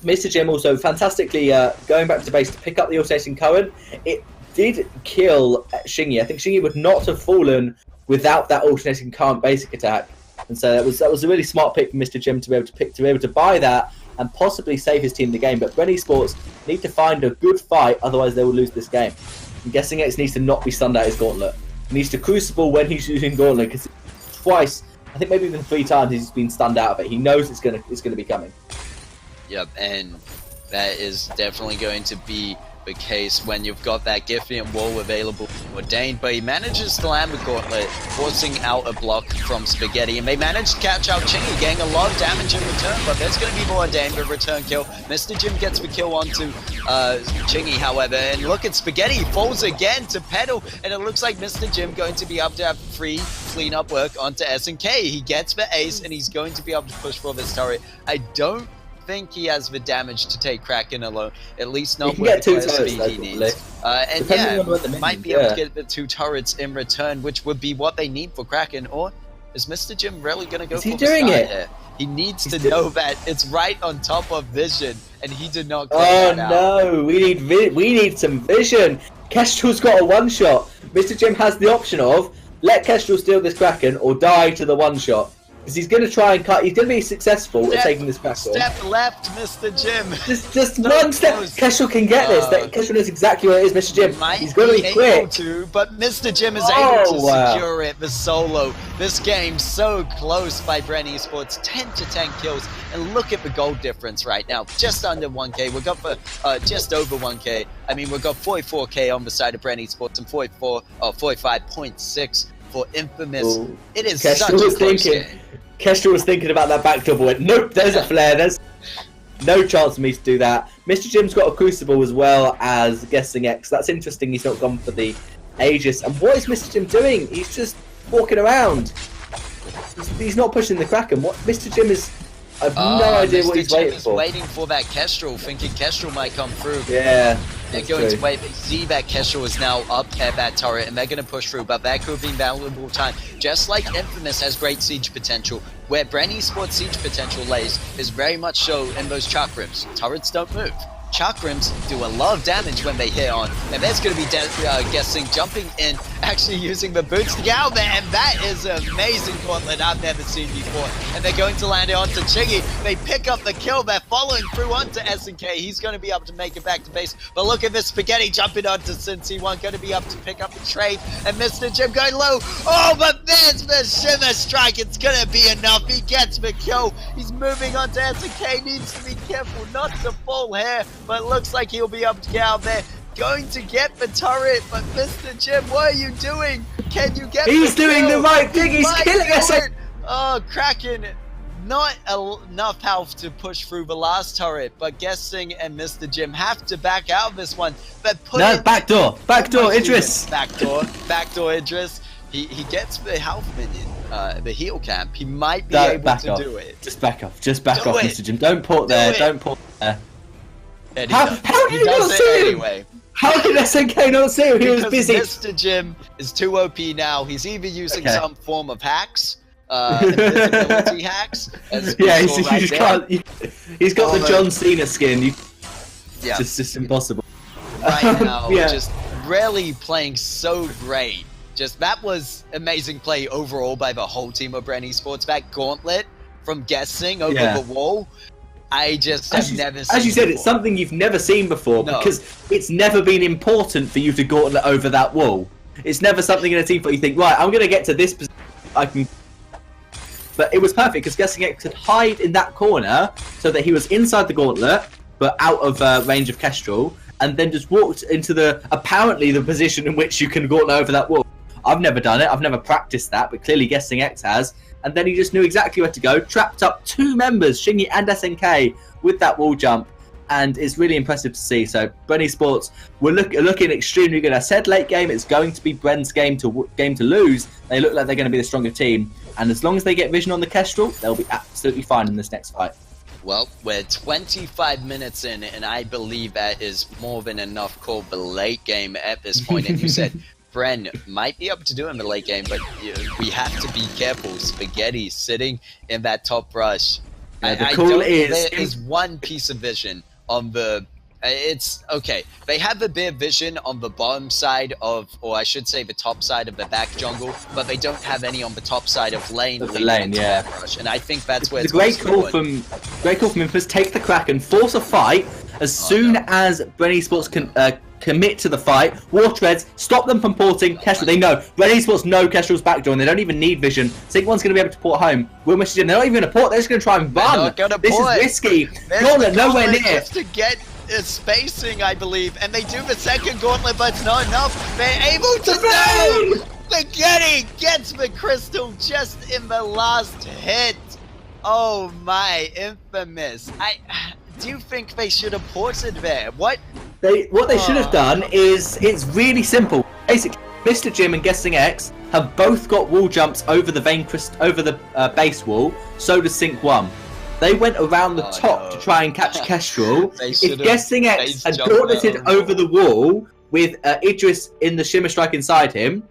Mr. Jim also fantastically going back to base to pick up the alternating current. It did kill Shingy. I think Shingy would not have fallen without that alternating current basic attack, and so that was a really smart pick from Mr. Jim to be able to buy that and possibly save his team the game. But Bren Esports need to find a good fight, otherwise they will lose this game. I'm guessing X needs to not be stunned out his gauntlet. He needs to Crucible when he's using gauntlet, because twice, I think maybe even 3 times, he's been stunned out of it. He knows it's gonna be coming. Yep, and that is definitely going to be the case when you've got that Giffian wall available for Dane, but he manages to land the gauntlet, forcing out a block from Spaghetti, and they manage to catch out Chingy, getting a lot of damage in return, but there's going to be more Dane with return kill. Mr. Jim gets the kill onto Chingy, however, and look at Spaghetti, falls again to Pedal, and it looks like Mr. Jim going to be able to have free cleanup work onto SNK. He gets the ace, and he's going to be able to push for this turret. I don't think he has the damage to take Kraken alone, at least not with the speed he needs. And yeah, might be able to get the 2 turrets in return, which would be what they need for Kraken. Or is Mr. Jim really going to go for the start here? He needs to know that it's right on top of Vision, and he did not clear that out. No, we need some Vision. Kestrel's got a one-shot. Mr. Jim has the option of let Kestrel steal this Kraken or die to the one-shot. Because he's going to try and cut. He's going to be successful at taking this back. Step left, Mr. Jim. Just one step. Kestrel can get this. Kestrel knows exactly where it is, Mr. Jim. He's going to be quick. But Mr. Jim is able to secure it. The solo. This game so close by Bren Esports. 10 to 10 kills. And look at the gold difference right now. Just under 1k. We got for just over 1k. I mean, we got 44k on the side of Bren Esports and 45.6 for Infamous. Ooh. It is such a close game. Kestrel was thinking about that back double. Nope, there's a flare. There's no chance for me to do that. Mr. Jim's got a Crucible as well as Guessing X. That's interesting. He's not gone for the Aegis. And what is Mr. Jim doing? He's just walking around. He's not pushing the Kraken. What Mr. Jim is... I've no idea what he's waiting for. Waiting for that Kestrel, thinking Kestrel might come through. Yeah. They're going to wait. They see that Kestrel is now up at that turret, and they're going to push through, but that could be valuable time. Just like Infamous has great siege potential, where Bren Esports siege potential lays is very much so in those chakrams. Turrets don't move. Chakrams do a lot of damage when they hit on, and there's going to be Guessing jumping in, actually using the boots to get out there, and that is an amazing gauntlet I've never seen before. And they're going to land it onto Chingy. They pick up the kill. They're following through onto SNK. He's going to be able to make it back to base, but look at this Spaghetti jumping onto Cincy One, going to be able to pick up the trade, and Mr. Jim going low. Oh, but there's the Shimmer Strike. It's going to be enough. He gets the kill. He's moving onto SNK. Needs to be careful not to fall here, but looks like he'll be able to get out there. Going to get the turret, but Mr. Jim, what are you doing? Can you get He's doing the right thing. He's killing us. Oh, Kraken. Not enough health to push through the last turret, but Guessing and Mr. Jim have to back out of this one. But backdoor Idris. Backdoor Idris. He gets the health minion, the heal camp. He might be able to do it. Just back off, Mr. Jim. Don't port there. Don't port there. How did he not see him? Anyway. How did SNK not see him? He was busy. Mr. Jim is too OP now. He's either using some form of hacks, invisibility hacks. Yeah, he's got the John Cena skin. It's just impossible. Right now, just really playing so great. That was amazing play overall by the whole team of Bren Esports. That gauntlet from Guessing over the wall. I just have never seen. As you said, it's something you've never seen before because it's never been important for you to gauntlet over that wall. It's never something in a team where you think, right, I'm going to get to this position. But it was perfect because Guessing X could hide in that corner so that he was inside the gauntlet but out of range of Kestrel, and then just walked into apparently the position in which you can gauntlet over that wall. I've never done it. I've never practiced that, but clearly Guessing X has. And then he just knew exactly where to go, trapped up 2 members, Shingy and SNK, with that wall jump. and it's really impressive to see. So Bren Esports, we're looking extremely good. I said late game, it's going to be Bren's game to lose. They look like they're going to be the stronger team, and as long as they get vision on the Kestrel, they'll be absolutely fine in this next fight. Well, we're 25 minutes in, and I believe that is more than enough called the late game at this point. And you said Bren might be able to do it in the late game, but we have to be careful. Spaghetti sitting in that top rush. The call there is one piece of vision on the... It's okay. They have a bit of vision on the bottom side of, or I should say the top side of the back jungle, but they don't have any on the top side of lane. Yeah. Rush. And I think that's where it's a great call from Infamous. Take the Kraken, force a fight as soon as Bren Esports can commit to the fight. War Treads, stop them from porting Kestrel. They know. Bren Esports know Kestrel's backdoor, and they don't even need vision. Sync1's going to be able to port home. Will Message, they're not even going to port. They're just going to try and run. This is risky. Gauntlet nowhere near. To get spacing, I believe, and they do the second gauntlet, but it's not enough. They're able to know. Spaghetti gets the crystal just in the last hit. Oh my, Infamous. Do you think they should have ported there? What they should have done is, it's really simple. Basically, Mr. Jim and Guessing X have both got wall jumps over the base wall. So does Sync1. They went around the top to try and catch Kestrel. If Guessing X had gauntleted over the wall with Idris in the Shimmer Strike inside him,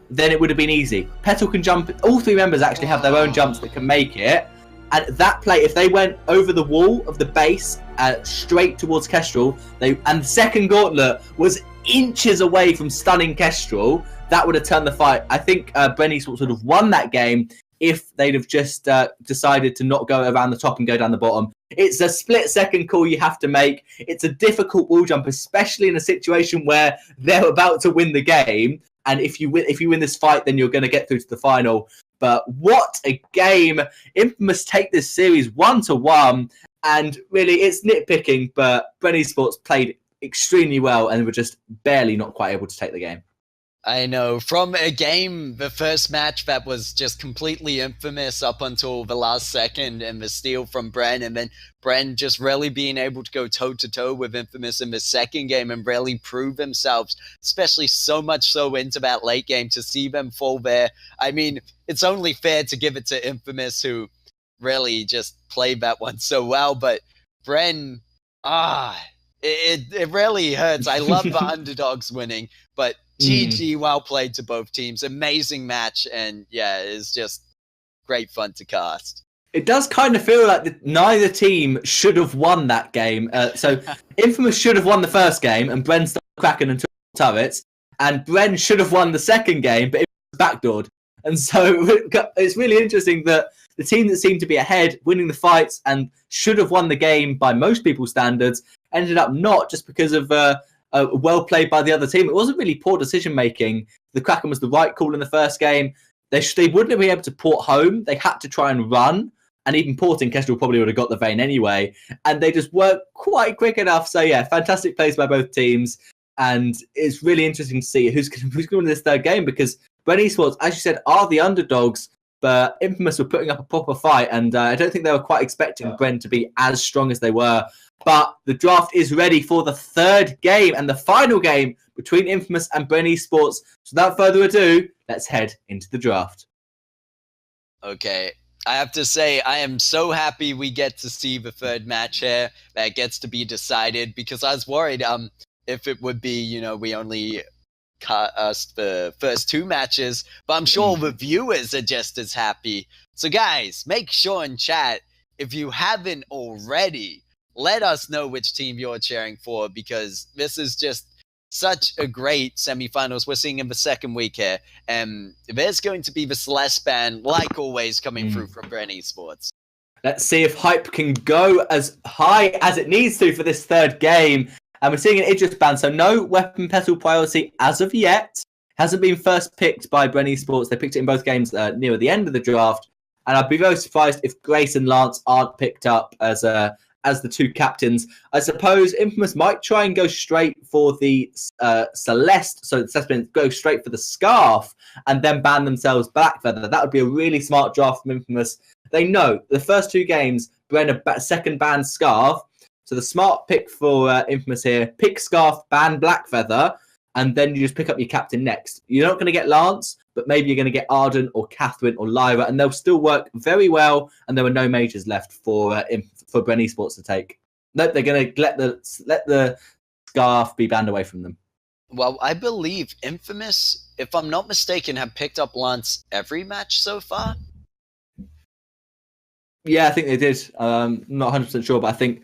then it would have been easy. Petal can jump. All three members actually have their own jumps that can make it. And that play, if they went over the wall of the base straight towards Kestrel, and the second gauntlet was inches away from stunning Kestrel, that would have turned the fight. I think Bren Esports would have won that game if they'd have just decided to not go around the top and go down the bottom. It's a split-second call you have to make. It's a difficult wall jump, especially in a situation where they're about to win the game. And if you win this fight, then you're going to get through to the final. But what a game! Infamous take this series 1-1, and really it's nitpicking, but Bren Esports played extremely well and were just barely not quite able to take the game. I know. From a game, the first match that was just completely Infamous up until the last second, and the steal from Bren, and then Bren just really being able to go toe-to-toe with Infamous in the second game and really prove themselves, especially so much so into that late game, to see them fall there. I mean, it's only fair to give it to Infamous, who really just played that one so well, but Bren, it really hurts. I love the underdogs winning, but GG, well played to both teams. Amazing match, and yeah, it's just great fun to cast. It does kind of feel like neither team should have won that game. So Infamous should have won the first game, and Bren stopped Kraken and took turrets, and Bren should have won the second game, but it was backdoored. And so it's really interesting that the team that seemed to be ahead, winning the fights, and should have won the game by most people's standards, ended up not, just because of well played by the other team. It wasn't really poor decision making. The Kraken was the right call in the first game. They wouldn't have been able to port home. They had to try and run, and even porting Kestrel probably would have got the Vayne anyway. And they just weren't quite quick enough. So yeah, fantastic plays by both teams, and it's really interesting to see who's going to win this third game, because Bren Esports, as you said, are the underdogs. But Infamous were putting up a proper fight, and I don't think they were quite expecting Bren to be as strong as they were. But the draft is ready for the third game and the final game between Infamous and Bren Esports. So without further ado, let's head into the draft. Okay, I have to say, I am so happy we get to see the third match here that gets to be decided, because I was worried if it would be, we only cast the first two matches, but I'm sure the viewers are just as happy. So guys, make sure in chat, if you haven't already, let us know which team you're cheering for, because this is just such a great semifinals we're seeing in the second week here. And there's going to be the Celeste ban, like always, coming through from Bren Esports. Let's see if hype can go as high as it needs to for this third game. And we're seeing an Idris ban, so no weapon petal priority as of yet. Hasn't been first picked by Bren Esports. They picked it in both games near the end of the draft. And I'd be very surprised if Grace and Lance aren't picked up as the two captains. I suppose Infamous might try and go straight for the Celeste, so the Celeste go straight for the Scarf and then ban themselves back further. That would be a really smart draft from Infamous. They know the first two games, Bren a second ban Scarf. So the smart pick for Infamous here, pick Scarf, ban Blackfeather, and then you just pick up your captain next. You're not going to get Lance, but maybe you're going to get Arden or Catherine or Lyra, and they'll still work very well, and there are no majors left for Bren Esports to take. Nope, they're going to let the Scarf be banned away from them. Well, I believe Infamous, if I'm not mistaken, have picked up Lance every match so far. Yeah, I think they did. Not 100% sure, but I think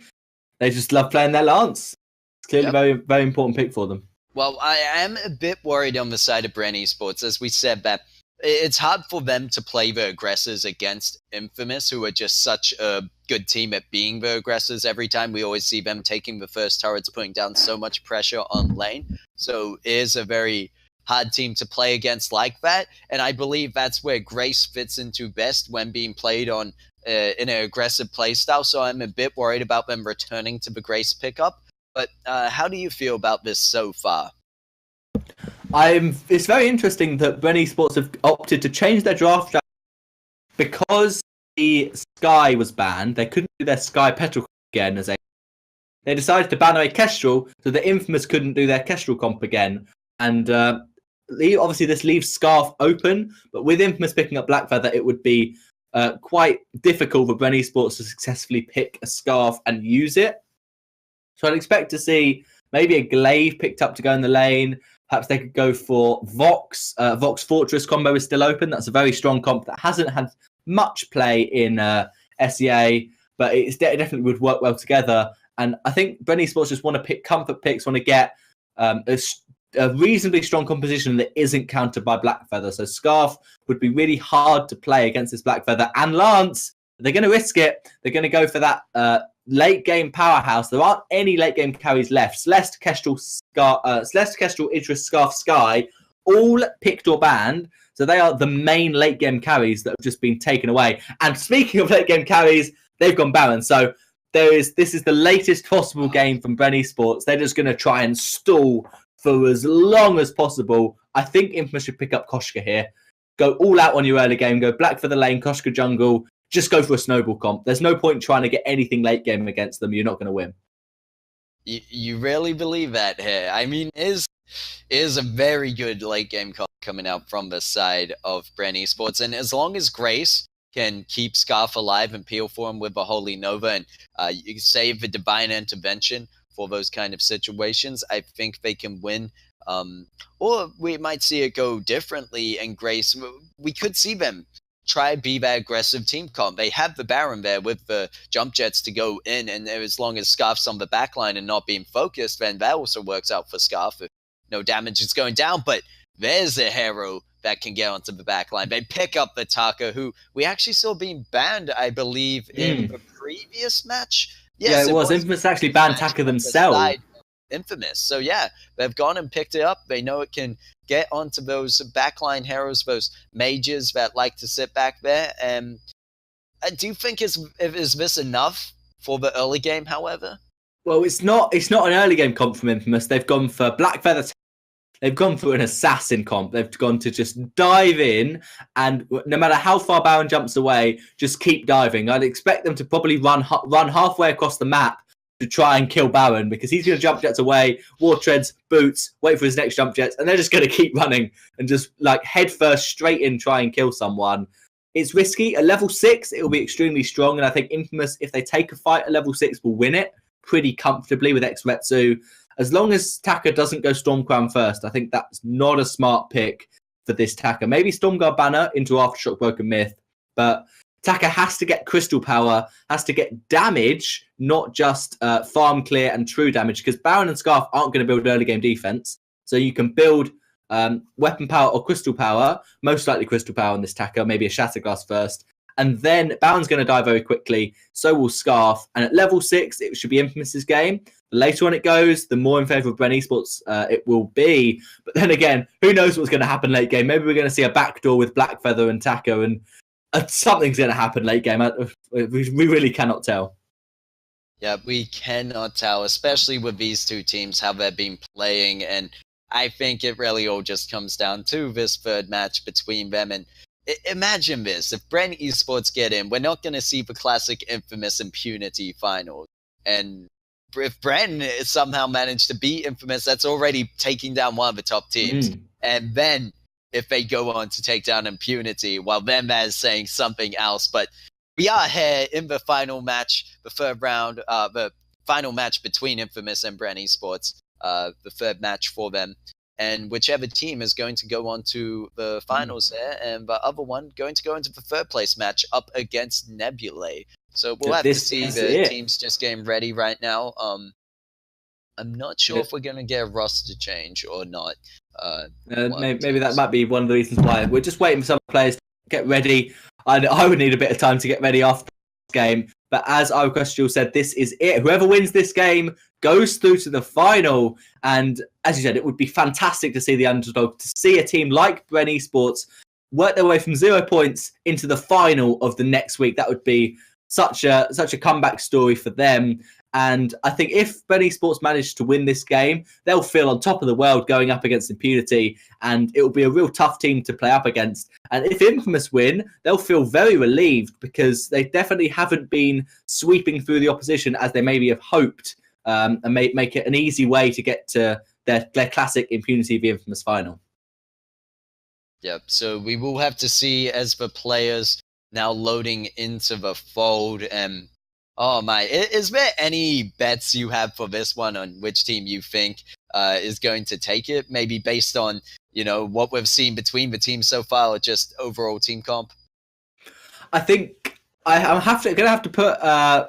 they just love playing their Lance. It's clearly a very, very important pick for them. Well, I am a bit worried on the side of Bren Esports, as we said, that it's hard for them to play the aggressors against Infamous, who are just such a good team at being the aggressors. Every time we always see them taking the first turrets, putting down so much pressure on lane. So it is a very hard team to play against like that. And I believe that's where Grace fits into best when being played on in an aggressive playstyle. So I'm a bit worried about them returning to the Grace pickup. But how do you feel about this so far? It's very interesting that Bren Esports have opted to change their draft because the Sky was banned. They couldn't do their Sky Petrol again they decided to ban away Kestrel, so the Infamous couldn't do their Kestrel comp again. And obviously this leaves Scarf open, but with Infamous picking up Blackfeather, it would be quite difficult for Bren Esports to successfully pick a Scarf and use it. So I'd expect to see maybe a Glaive picked up to go in the lane. Perhaps they could go for Vox. Vox Fortress combo is still open. That's a very strong comp that hasn't had much play in SEA, but it definitely would work well together. And I think Bren Esports just want to pick comfort picks, want to get a reasonably strong composition that isn't countered by Blackfeather. So Scarf would be really hard to play against this Blackfeather. And Lance, they're going to risk it. They're going to go for that late game powerhouse. There aren't any late game carries left. Celeste, Kestrel, Idris, Scarf, Sky, all picked or banned. So they are the main late game carries that have just been taken away. And speaking of late game carries, they've gone Baron. So this is the latest possible game from Bren Esports. They're just going to try and stall for as long as possible. I think Infamous should pick up Koshka here. Go all out on your early game. Go Black for the lane, Koshka jungle. Just go for a snowball comp. There's no point trying to get anything late game against them. You're not going to win. You really believe that here? I mean, is a very good late game comp coming out from the side of Bren Esports. And as long as Grace can keep Scarf alive and peel for him with a Holy Nova and you can save the Divine Intervention for those kind of situations, I think they can win. Or we might see it go differently, and Grace, we could see them try be that aggressive team comp. They have the Baron there with the jump jets to go in, and as long as Scarf's on the backline and not being focused, then that also works out for Scarf if no damage is going down. But there's a hero that can get onto the backline. They pick up the Taka, who we actually saw being banned, I believe, in the previous match. Yes, yeah, it was. Infamous actually banned Taka themselves. Infamous. So yeah, they've gone and picked it up. They know it can get onto those backline heroes, those mages that like to sit back there. Do you think is this enough for the early game, however? Well, it's not an early game comp from Infamous. They've gone for Blackfeather. They've gone for an assassin comp. They've gone to just dive in, and no matter how far Baron jumps away, just keep diving. I'd expect them to probably run halfway across the map to try and kill Baron, because he's going to jump jets away, war treads, boots, wait for his next jump jets, and they're just going to keep running and just like head first straight in, try and kill someone. It's risky. At level 6, it will be extremely strong, and I think Infamous, if they take a fight at level 6, will win it pretty comfortably with X-Retsu. As long as Taka doesn't go Stormcrown first, I think that's not a smart pick for this Taka. Maybe Stormguard Banner into Aftershock Broken Myth, but Taka has to get crystal power, has to get damage, not just farm clear and true damage, because Baron and Scarf aren't going to build early game defense. So you can build weapon power or crystal power, most likely crystal power in this Taka, maybe a Shatterglass first. And then Baron's going to die very quickly, so will Scarf. And at level 6, it should be Infamous's game. The later on it goes, the more in favour of Bren Esports it will be. But then again, who knows what's going to happen late game? Maybe we're going to see a backdoor with Blackfeather and Taka, and something's going to happen late game. We really cannot tell. Yeah, we cannot tell, especially with these two teams, how they've been playing. And I think it really all just comes down to this third match between them. And imagine this, if Bren Esports get in, we're not going to see the classic Infamous Impunity finals. And if Bren somehow managed to beat Infamous, that's already taking down one of the top teams. And then if they go on to take down Impunity, well, then that is saying something else. But we are here in the final match, the third round, the final match between Infamous and Bren Esports, the third match for them. And whichever team is going to go on to the finals here, and the other one going to go into the third place match up against Nebulae. So we'll have to see the teams just getting ready right now. I'm not sure if we're going to get a roster change or not. Maybe that might be one of the reasons why. We're just waiting for some players to get ready. I would need a bit of time to get ready after this game. But as iRequestral said, this is it. Whoever wins this game goes through to the final. And as you said, it would be fantastic to see the underdog, to see a team like Bren Esports work their way from 0 points into the final of the next week. That would be such a comeback story for them. And I think if Bren Esports manage to win this game, they'll feel on top of the world going up against Impunity, and it will be a real tough team to play up against. And if Infamous win, they'll feel very relieved, because they definitely haven't been sweeping through the opposition as they maybe have hoped, and make it an easy way to get to their classic Impunity v Infamous final. Yep, so we will have to see as the players now loading into the fold. And oh my, is there any bets you have for this one on which team you think is going to take it? Maybe based on, what we've seen between the teams so far, or just overall team comp? I think I'm going to have to put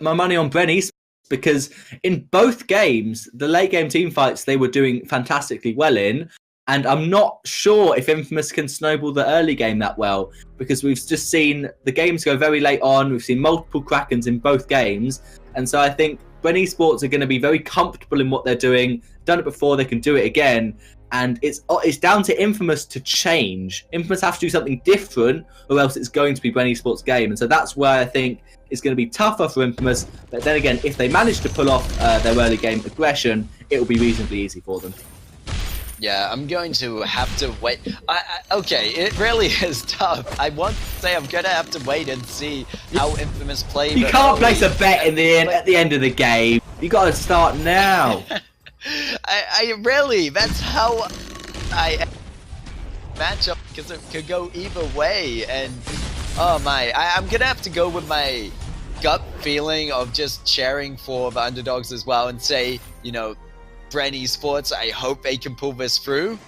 my money on Bren Esports, because in both games, the late game team fights, they were doing fantastically well in. And I'm not sure if Infamous can snowball the early game that well, because we've just seen the games go very late on. We've seen multiple Krakens in both games. And so I think Bren Esports are going to be very comfortable in what they're doing. Done it before, they can do it again. And it's down to Infamous to change. Infamous have to do something different, or else it's going to be Bren Esports' game. And so that's where I think it's going to be tougher for Infamous. But then again, if they manage to pull off their early game aggression, it will be reasonably easy for them. Yeah, I'm going to have to wait. Okay, it really is tough. I want to say I'm going to have to wait and see how Infamous play. You can't place a bet at the end of the game. You got to start now. I really, that's how I match up, because it could go either way. And oh my, I'm going to have to go with my gut feeling of just cheering for the underdogs as well, and say, Bren Esports, I hope they can pull this through.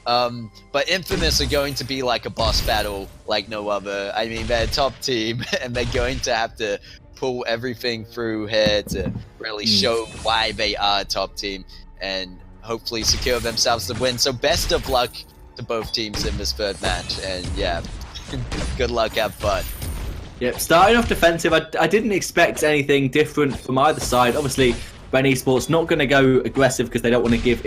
But Infamous are going to be like a boss battle like no other. I mean, they're a top team, and they're going to have to pull everything through here to really show why they are a top team, and hopefully secure themselves the win. So best of luck to both teams in this third match, and yeah, good luck, have fun. Yeah, starting off defensive, I didn't expect anything different from either side. Obviously, Bren Esports not going to go aggressive because they don't want to give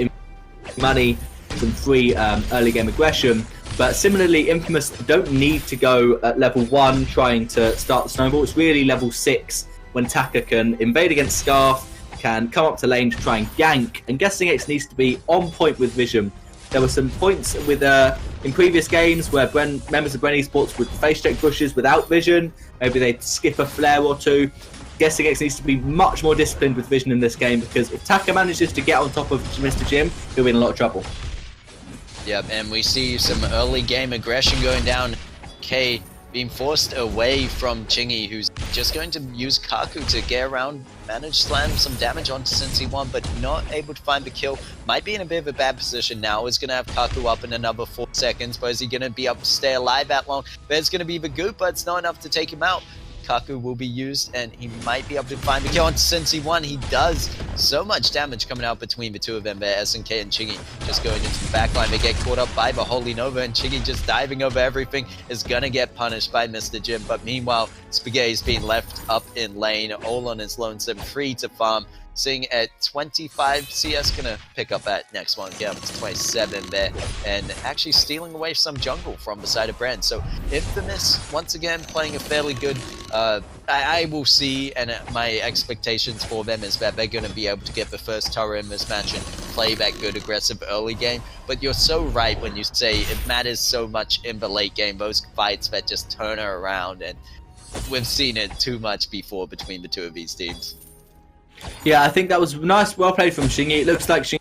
money some free early game aggression. But similarly, Infamous don't need to go at level 1 trying to start the snowball. It's really level 6 when Taka can invade against Scarf, can come up to lane to try and gank. And Guessing X needs to be on point with vision. There were some points with in previous games where members of Bren Esports would face check bushes without vision. Maybe they'd skip a flare or two. Guessing X needs to be much more disciplined with vision in this game, because if Taka manages to get on top of Mr. Jim, he'll be in a lot of trouble. Yep, and we see some early game aggression going down. K being forced away from Chingy, who's just going to use Kaku to get around, manage slam some damage onto Cincy1, but not able to find the kill. Might be in a bit of a bad position now. He's going to have Kaku up in another 4 seconds, but is he going to be able to stay alive that long? There's going to be the goop, but it's not enough to take him out. Kaku will be used, and he might be able to find the kill on Cincy1. He does so much damage coming out between the two of them there. SNK and Chingy just going into the backline. They get caught up by the Holy Nova, and Chingy just diving over everything is gonna get punished by Mr. Jim. But meanwhile, Spaghetti's being left up in lane, all on his lonesome, free to farm. Sitting at 25 CS, gonna pick up that next one, get up to 27 there, and actually stealing away some jungle from the side of Bren. So Infamous, once again, playing a fairly good, I will see, and my expectations for them is that they're gonna be able to get the first turret in this match and play that good aggressive early game. But you're so right when you say it matters so much in the late game, those fights that just turn her around, and we've seen it too much before between the two of these teams. Yeah, I think that was nice, well played from Shingy. It looks like Shingy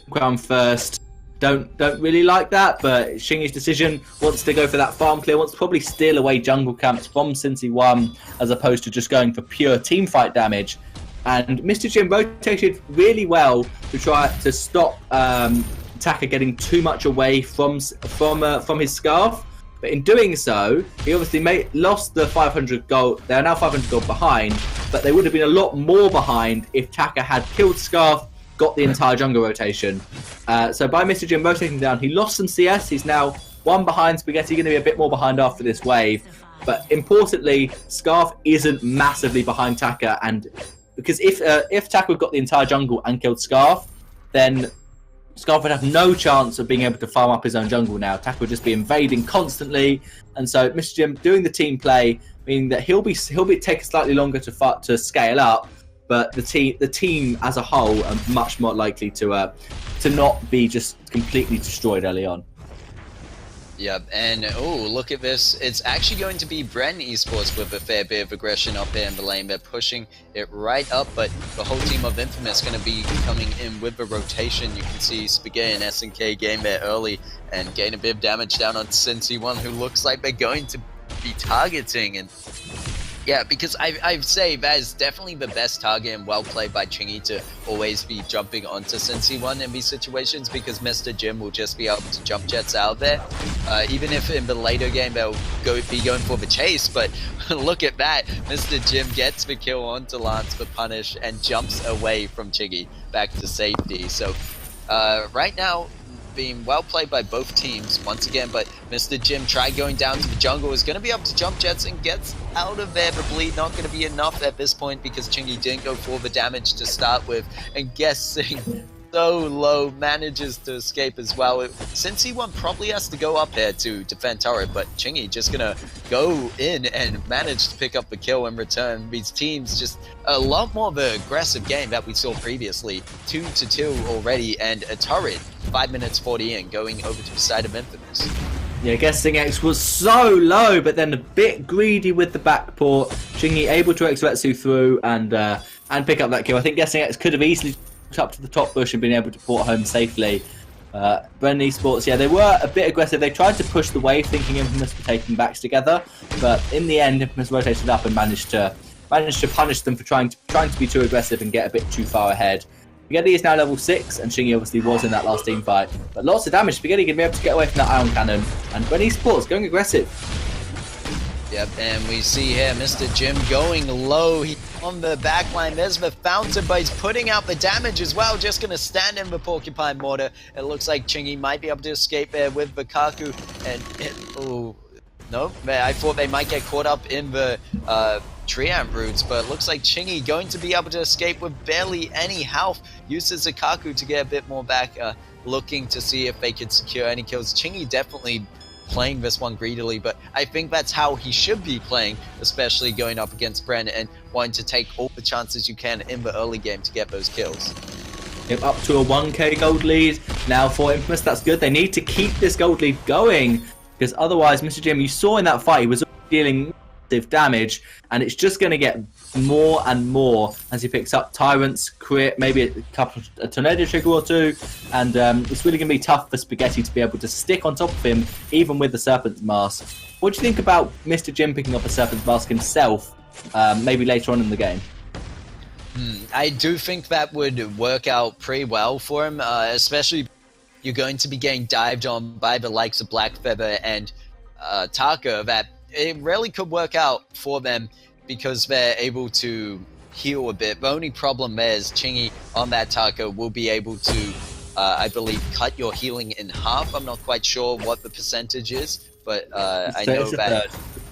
ground first. Don't really like that, but Shingy's decision wants to go for that farm clear, wants to probably steal away jungle camps from Cincy 1 as opposed to just going for pure team fight damage. And Mr. Jim rotated really well to try to stop Taka getting too much away from his scarf. But in doing so, he obviously lost the 500 gold. They are now 500 gold behind, but they would have been a lot more behind if Taka had killed Scarf, got the entire jungle rotation. So by Mr. Jim rotating down, he lost some CS. He's now 1 behind Spaghetti, going to be a bit more behind after this wave. But importantly, Scarf isn't massively behind Taka, and because if Taka got the entire jungle and killed Scarf, then Scarf would have no chance of being able to farm up his own jungle now. Taka would just be invading constantly, and so Mr. Jim doing the team play, meaning that he'll be take slightly longer to scale up, but the team as a whole are much more likely to not be just completely destroyed early on. Yep, and oh, look at this. It's actually going to be Bren Esports with a fair bit of aggression up here in the lane. They're pushing it right up, but the whole team of Infamous going to be coming in with the rotation. You can see Spaghetti and SNK getting there early and getting a bit of damage down on Cincy 1, who looks like they're going to be targeting. And yeah, because I'd say that is definitely the best target and well played by Chingy to always be jumping onto Cincy 1 in these situations, because Mr. Jim will just be able to jump jets out there. Even if in the later game they'll be going for the chase, but look at that. Mr. Jim gets the kill onto Lance for punish and jumps away from Chingy back to safety. So right now, being well played by both teams once again, but Mr. Jim tried going down to the jungle, is going to be able to jump jets and gets out of there. The bleed not going to be enough at this point because Chingy didn't go for the damage to start with, and guessing so low manages to escape as well. Cincy 1 probably has to go up here to defend turret, but Chingy just gonna go in and manage to pick up the kill in return. These teams just a lot more of an aggressive game that we saw previously. 2-2 already, and a turret 5 minutes 40 in, going over to the side of Infamous. Yeah, Guessing X was so low, but then a bit greedy with the backport. Chingy able to X-Vetsu through and pick up that kill. I think Guessing X could have easily up to the top bush and been able to port home safely. Bren Esports, yeah, they were a bit aggressive. They tried to push the wave, thinking Infamous were taking backs together, but in the end, Infamous rotated up and managed to punish them for trying to be too aggressive and get a bit too far ahead. Spaghetti is now level 6, and Chingy obviously was in that last team fight, but lots of damage. Spaghetti going to be able to get away from that ion cannon, and Bren Esports going aggressive. Yep, and we see here Mr. Jim going low. He on the back line. There's the fountain, but he's putting out the damage as well. Just going to stand in the Porcupine Mortar. It looks like Chingy might be able to escape there with the Kaku. And oh, no, I thought they might get caught up in the Triamp roots, but it looks like Chingy going to be able to escape with barely any health. Uses the Kaku to get a bit more back, looking to see if they could secure any kills. Chingy definitely playing this one greedily, but I think that's how he should be playing, especially going up against Bren and wanting to take all the chances you can in the early game to get those kills. Yep, up to a 1k gold lead now for Infamous. That's good. They need to keep this gold lead going, because otherwise, Mr. Jim, you saw in that fight, he was dealing massive damage, and it's just going to get more and more as he picks up Tyrant's crit, maybe a tornado trigger or two, and it's really going to be tough for Spaghetti to be able to stick on top of him, even with the Serpent's Mask. What do you think about Mr. Jim picking up a Serpent's Mask himself, maybe later on in the game? I do think that would work out pretty well for him, especially you're going to be getting dived on by the likes of Black Feather and Taka, that it really could work out for them because they're able to heal a bit. The only problem there is Chingy on that Taka will be able to, I believe, cut your healing in half. I'm not quite sure what the percentage is, but I know that...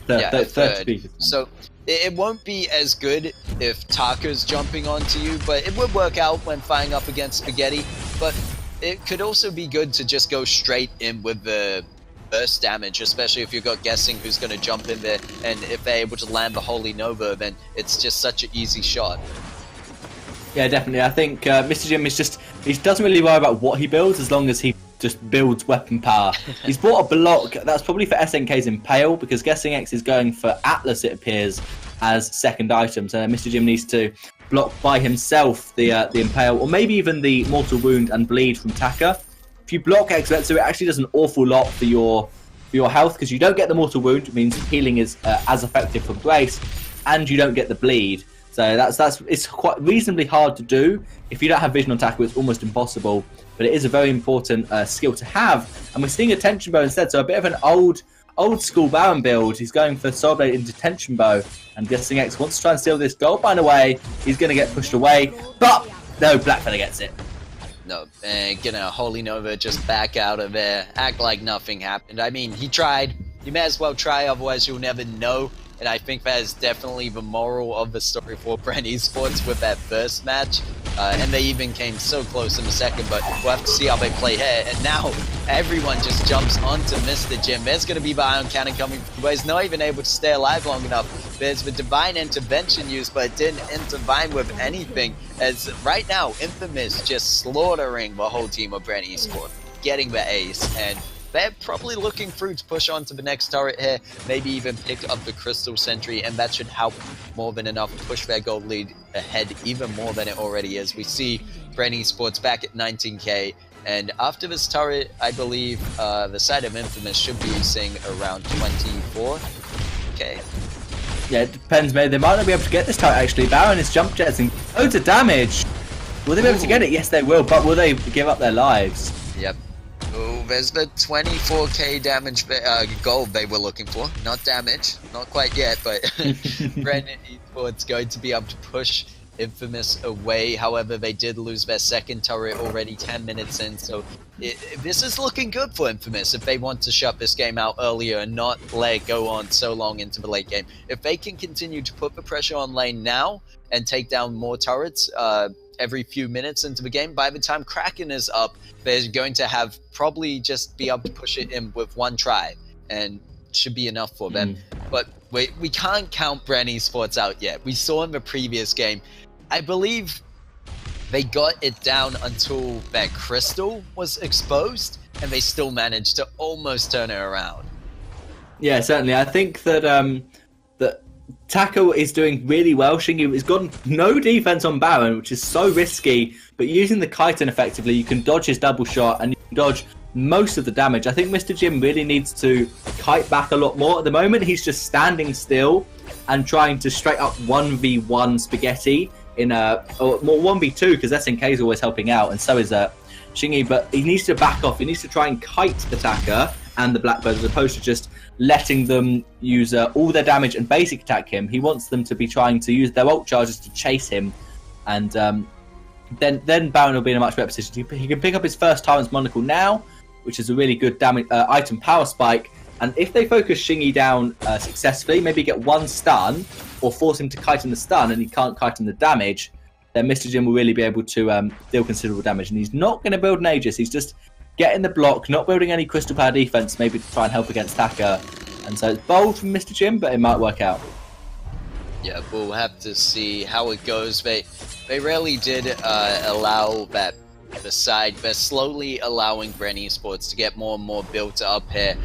a third. So it won't be as good if Taka's jumping onto you, but it would work out when firing up against Spaghetti. But it could also be good to just go straight in with the burst damage, especially if you've got Guessing who's going to jump in there, and if they're able to land the Holy Nova, then it's just such an easy shot. Yeah, definitely. I think Mr. Jim he doesn't really worry about what he builds as long as he just builds weapon power. He's bought a block that's probably for SNK's Impale, because Guessing X is going for Atlas, it appears, as second item. So Mr. Jim needs to block by himself the Impale, or maybe even the Mortal Wound and Bleed from Taka. If you block X-Vetsu, it actually does an awful lot for your health, because you don't get the Mortal Wound, it means healing is as effective for Grace, and you don't get the Bleed. So it's quite reasonably hard to do. If you don't have vision on Taka, it's almost impossible, but it is a very important skill to have. And we're seeing a Tension Bow instead, so a bit of an old school Baron build. He's going for Soul Blade into Tension Bow, and guessing X wants to try and steal this gold mine away. He's going to get pushed away, but no, Blackfeather gets it. No, gonna Holy Nova just back out of there, act like nothing happened. I mean, he tried. You may as well try, otherwise you'll never know. And I think that is definitely the moral of the story for Bren Esports with that first match. And they even came so close in the second, but we'll have to see how they play here. And now everyone just jumps onto Mr. Jim. There's going to be the Ion Cannon coming, but he's not even able to stay alive long enough. There's the Divine Intervention used, but it didn't intervene with anything. As right now, Infamous just slaughtering the whole team of Bren Esports, getting the ace, and they're probably looking through to push on to the next turret here, maybe even pick up the Crystal Sentry, and that should help more than enough push their gold lead ahead even more than it already is. We see Bren Esports back at 19k, and after this turret, I believe the side of Infamous should be using around 24k. Yeah, it depends, maybe they might not be able to get this turret actually. Baron is jump jetting loads of damage. Will they be able to get it? Yes, they will, but will they give up their lives? Yep. Oh, there's the 24k damage gold they were looking for. Not damage, not quite yet, but Bren Esports going to be able to push Infamous away. However, they did lose their second turret already 10 minutes in, so this is looking good for Infamous if they want to shut this game out earlier and not let it go on so long into the late game. If they can continue to put the pressure on lane now and take down more turrets every few minutes into the game, by the time Kraken is up, they're going to have probably just be able to push it in with one try, and should be enough for them. But we can't count Bren Esports out yet. We saw in the previous game, I believe they got it down until that crystal was exposed, and they still managed to almost turn it around. Yeah, certainly. I think that that Taka is doing really well. Shingy has got no defense on Baron, which is so risky, but using the chitin effectively, you can dodge his double shot and you can dodge most of the damage. I think Mr. Jim really needs to kite back a lot more. At the moment, he's just standing still and trying to straight up 1v1 Spaghetti in or more 1v2, because SNK is always helping out, and so is Shingy, but he needs to back off. He needs to try and kite the Taka and the Blackbird, as opposed to just letting them use all their damage and basic attack him. He wants them to be trying to use their ult charges to chase him, and then Baron will be in a much better position. He can pick up his first Tyrant's Monocle now, which is a really good damage item power spike, and if they focus Shingy down successfully, maybe get one stun, or force him to kite in the stun and he can't kite in the damage, then Mr. Jim will really be able to deal considerable damage. And he's not going to build an Aegis, he's just getting the block, not building any Crystal Power defense, maybe to try and help against Taka. And so it's bold from Mr. Jim, but it might work out. Yeah, we'll have to see how it goes. They really did allow that the side. They're slowly allowing Bren Esports to get more and more built up here.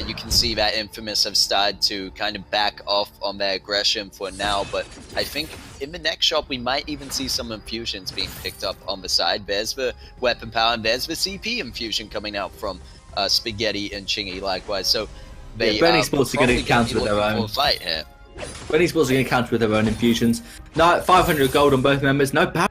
You can see that Infamous have started to kind of back off on their aggression for now, but I think in the next shop we might even see some infusions being picked up on the side. There's the weapon power, and there's the CP infusion coming out from Spaghetti and Chingy likewise. So they Bren Esports are going to counter with their own fight here. Bren Esports are going to counter with their own infusions. No, 500 gold on both members. No power.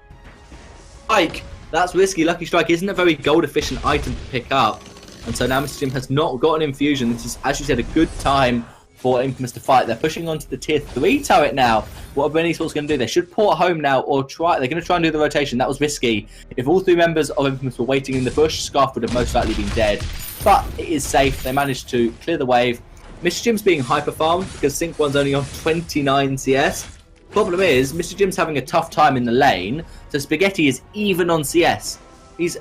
Like, that's risky. Lucky Strike isn't a very gold efficient item to pick up, and so now Mr. Jim has not got an infusion. This is, as you said, a good time for Infamous to fight. They're pushing onto the tier 3 turret now. What are Bren Esports going to do? They should port home now, or try. They're going to try and do the rotation. That was risky. If all 3 members of Infamous were waiting in the bush, Scarf would have most likely been dead. But it is safe. They managed to clear the wave. Mr. Jim's being hyper farmed because Sync 1's only on 29 CS. Problem is, Mr. Jim's having a tough time in the lane, so Spaghetti is even on CS. He's,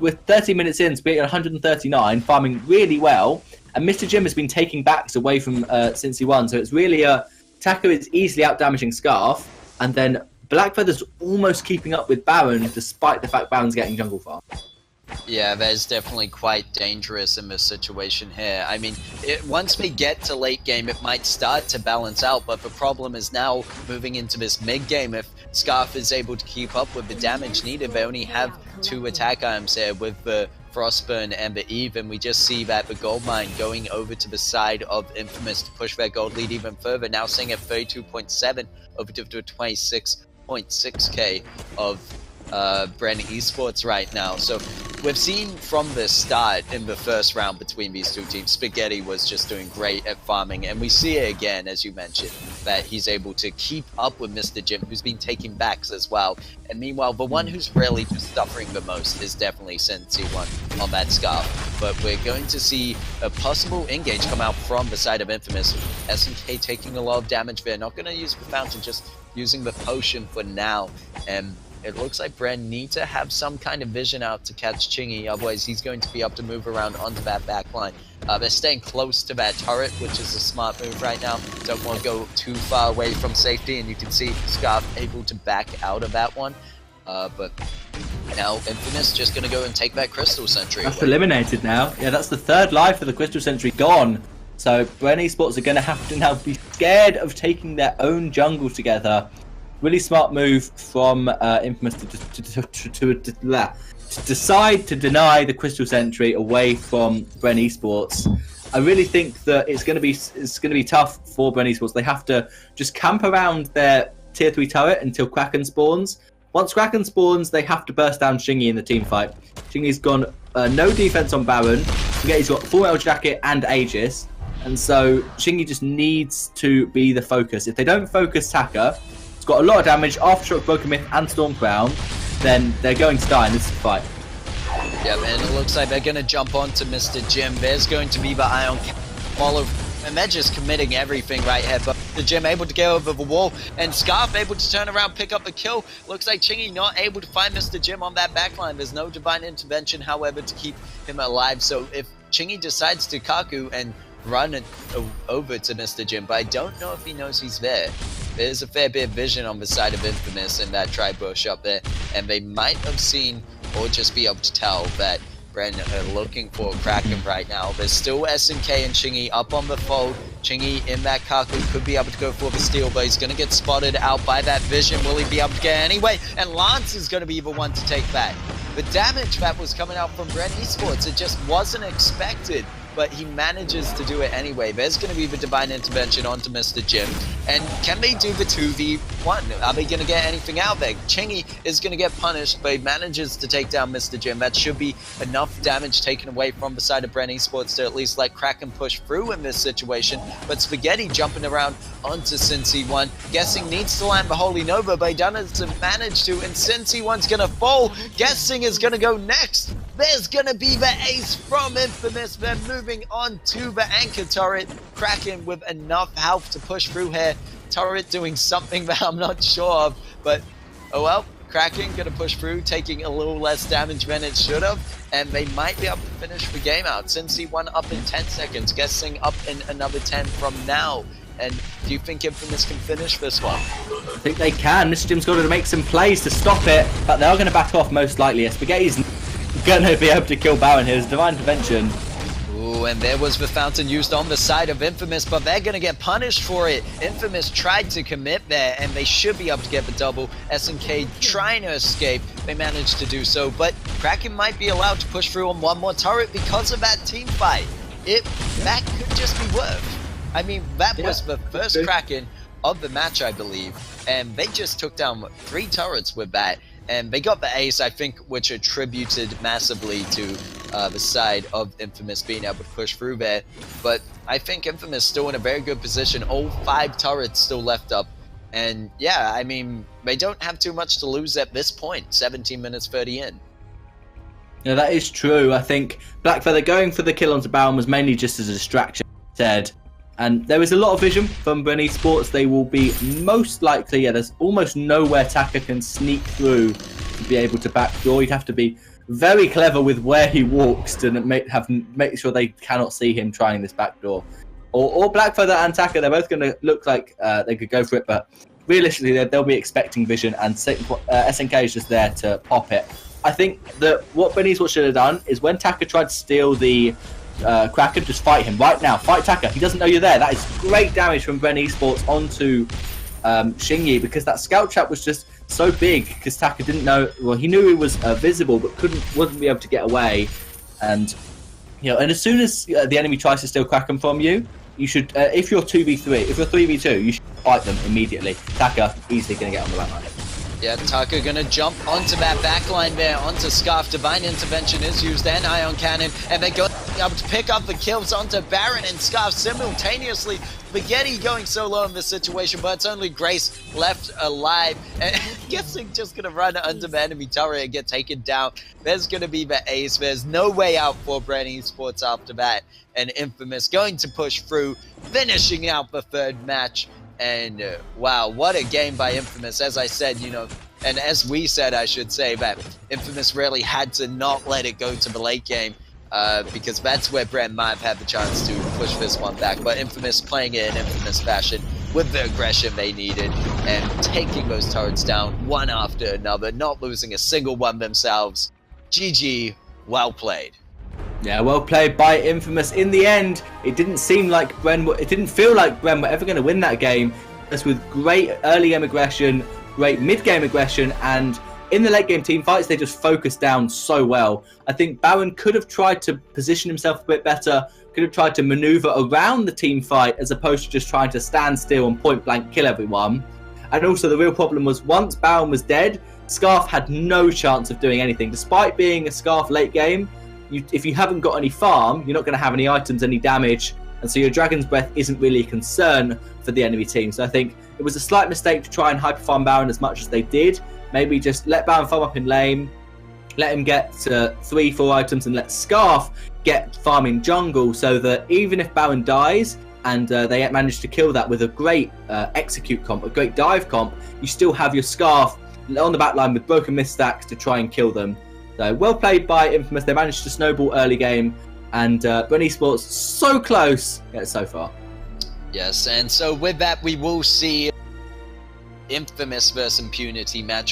with 30 minutes in, Spaghetti 139, farming really well, and Mr. Jim has been taking backs away from since he won, so it's really, Taka is easily out-damaging Scarf, and then Blackfeather's almost keeping up with Baron, despite the fact Baron's getting jungle farm. Yeah, that is definitely quite dangerous in this situation here. I mean, once we get to late game, it might start to balance out, but the problem is now moving into this mid game. If Scarf is able to keep up with the damage needed, they only have 2 attack items here with the Frostburn and the Eve, and we just see that the gold mine going over to the side of Infamous to push their gold lead even further, now sitting at 32.7 over to the 26.6k of Bren Esports right now. So we've seen from the start in the first round between these two teams, Spaghetti was just doing great at farming, and we see it again, as you mentioned, that he's able to keep up with Mr. Jim, who's been taking backs as well. And meanwhile, the one who's really just suffering the most is definitely Sensi1 on that Scarf. But we're going to see a possible engage come out from the side of Infamous. SNK taking a lot of damage there, not going to use the fountain, just using the potion for now. And it looks like Bren needs to have some kind of vision out to catch Chingy, otherwise he's going to be able to move around onto that back line. They're staying close to that turret, which is a smart move right now. Don't want to go too far away from safety, and you can see Scarf able to back out of that one. But now Infamous just going to go and take that Crystal Sentry That's away. eliminated now. Yeah, that's the 3rd life for the Crystal Sentry gone. So Bren Esports are going to have to now be scared of taking their own jungle together. Really smart move from Infamous to decide to deny the Crystal Sentry away from Bren Esports. I really think that it's going to be tough for Bren Esports. They have to just camp around their tier 3 turret until Kraken spawns. Once Kraken spawns, they have to burst down Chingy in the team fight. Chingy's gone no defense on Baron. He's got full metal jacket and Aegis, and so Chingy just needs to be the focus. If they don't focus Taka, it's got a lot of damage, Aftershock, Broken Myth, and Storm Crown, then they're going to die in this fight. Yeah, and it looks like they're going to jump onto Mr. Jim. There's going to be the Ion follow, and they're just committing everything right here. But the Jim able to get over the wall, and Scarf able to turn around, pick up the kill. Looks like Chingy not able to find Mr. Jim on that backline. There's no divine intervention, however, to keep him alive. So if Chingy decides to Kaku and run over to Mr. Jim, but I don't know if he knows he's there. There's a fair bit of vision on the side of Infamous in that tri-bush up there, and they might have seen or just be able to tell that Bren are looking for Kraken right now. There's still SNK and Chingy up on the fold. Chingy in that Kaku could be able to go for the steal, but he's going to get spotted out by that vision. Will he be able to get it anyway? And Lance is going to be the one to take that. The damage that was coming out from Bren Esports, it just wasn't expected, but he manages to do it anyway. There's going to be the divine intervention onto Mr. Jim. And can they do the 2v1? Are they going to get anything out there? Chingy is going to get punished, but he manages to take down Mr. Jim. That should be enough damage taken away from the side of Bren Esports to at least let Kraken push through in this situation. But Spaghetti jumping around onto Sensi1, guessing needs to land the Holy Nova, but he doesn't manage to, and Sensi1's going to fall. Guessing is going to go next. There's going to be the ace from Infamous. They're moving on to the anchor turret. Kraken with enough health to push through here. Turret doing something that I'm not sure of, but oh well. Kraken going to push through, taking a little less damage than it should have, and they might be able to finish the game out. Sensi1 up in 10 seconds, guessing up in another 10 from now. And do you think Infamous can finish this one? I think they can. Mr. Jim's got to make some plays to stop it, but they are going to back off most likely. Spaghetti's going to be able to kill Baron here. His divine intervention. Ooh, and there was the fountain used on the side of Infamous, but they're going to get punished for it. Infamous tried to commit there, and they should be able to get the double. SNK trying to escape. They managed to do so, but Kraken might be allowed to push through on one more turret because of that team fight. That could just be worth. I mean, that was the first Kraken of the match, I believe, and they just took down 3 turrets with that. And they got the ace, I think, which attributed massively to the side of Infamous being able to push through there. But I think Infamous still in a very good position. All 5 turrets still left up. And yeah, I mean, they don't have too much to lose at this point. 17 minutes 30 in. Yeah, that is true. I think Blackfeather going for the kill onto Baron was mainly just as a distraction, said. And there is a lot of vision from Bren Esports. They will be most likely, there's almost nowhere Taka can sneak through to be able to backdoor. You'd have to be very clever with where he walks to make sure they cannot see him trying this backdoor. Or Blackfeather and Taka, they're both going to look like they could go for it, but realistically, they'll be expecting vision, and SNK is just there to pop it. I think that what Bren Esports should have done is when Taka tried to steal the Kraken, just fight him right now. Fight Taka. He doesn't know you're there. That is great damage from Bren Esports onto Shingy, because that scout trap was just so big, because Taka didn't know. Well, he knew he was visible, but wasn't be able to get away. And and as soon as the enemy tries to steal Kraken from you, you should, if you're 2v3, if you're 3v2, you should fight them immediately. Taka easily going to get on the backline. Yeah, Taka gonna jump onto that backline there, onto Scarf. Divine Intervention is used, and Ion Cannon, and they're going up to pick up the kills onto Baron and Scarf simultaneously. Spaghetti going solo in this situation, but it's only Grace left alive. And guessing just gonna run under the enemy turret and get taken down. There's gonna be the ace. There's no way out for Bren Esports after that. And Infamous going to push through, finishing out the third match. And wow, what a game by Infamous. As I said, and as we said, I should say, that Infamous really had to not let it go to the late game, because that's where Bren might have had the chance to push this one back. But Infamous playing it in Infamous fashion with the aggression they needed and taking those turrets down one after another, not losing a single one themselves. GG, well played. Yeah, well played by Infamous. In the end, it didn't feel like Bren were ever going to win that game. Just with great early game aggression, great mid-game aggression, and in the late-game team fights, they just focused down so well. I think Baron could have tried to position himself a bit better, could have tried to maneuver around the team fight as opposed to just trying to stand still and point-blank kill everyone. And also, the real problem was once Baron was dead, Scarf had no chance of doing anything. Despite being a Scarf late game, if you haven't got any farm, you're not going to have any items, any damage, and so your Dragon's Breath isn't really a concern for the enemy team. So I think it was a slight mistake to try and hyper farm Baron as much as they did. Maybe just let Baron farm up in lane, let him get to 3-4 items, and let Scarf get farming jungle, so that even if Baron dies and they manage to kill that with a great execute comp, a great dive comp, you still have your Scarf on the back line with broken mist stacks to try and kill them. So well played by Infamous. They managed to snowball early game, and Bren Esports so close yet so far. Yes, and so with that, we will see Infamous versus Impunity matchup.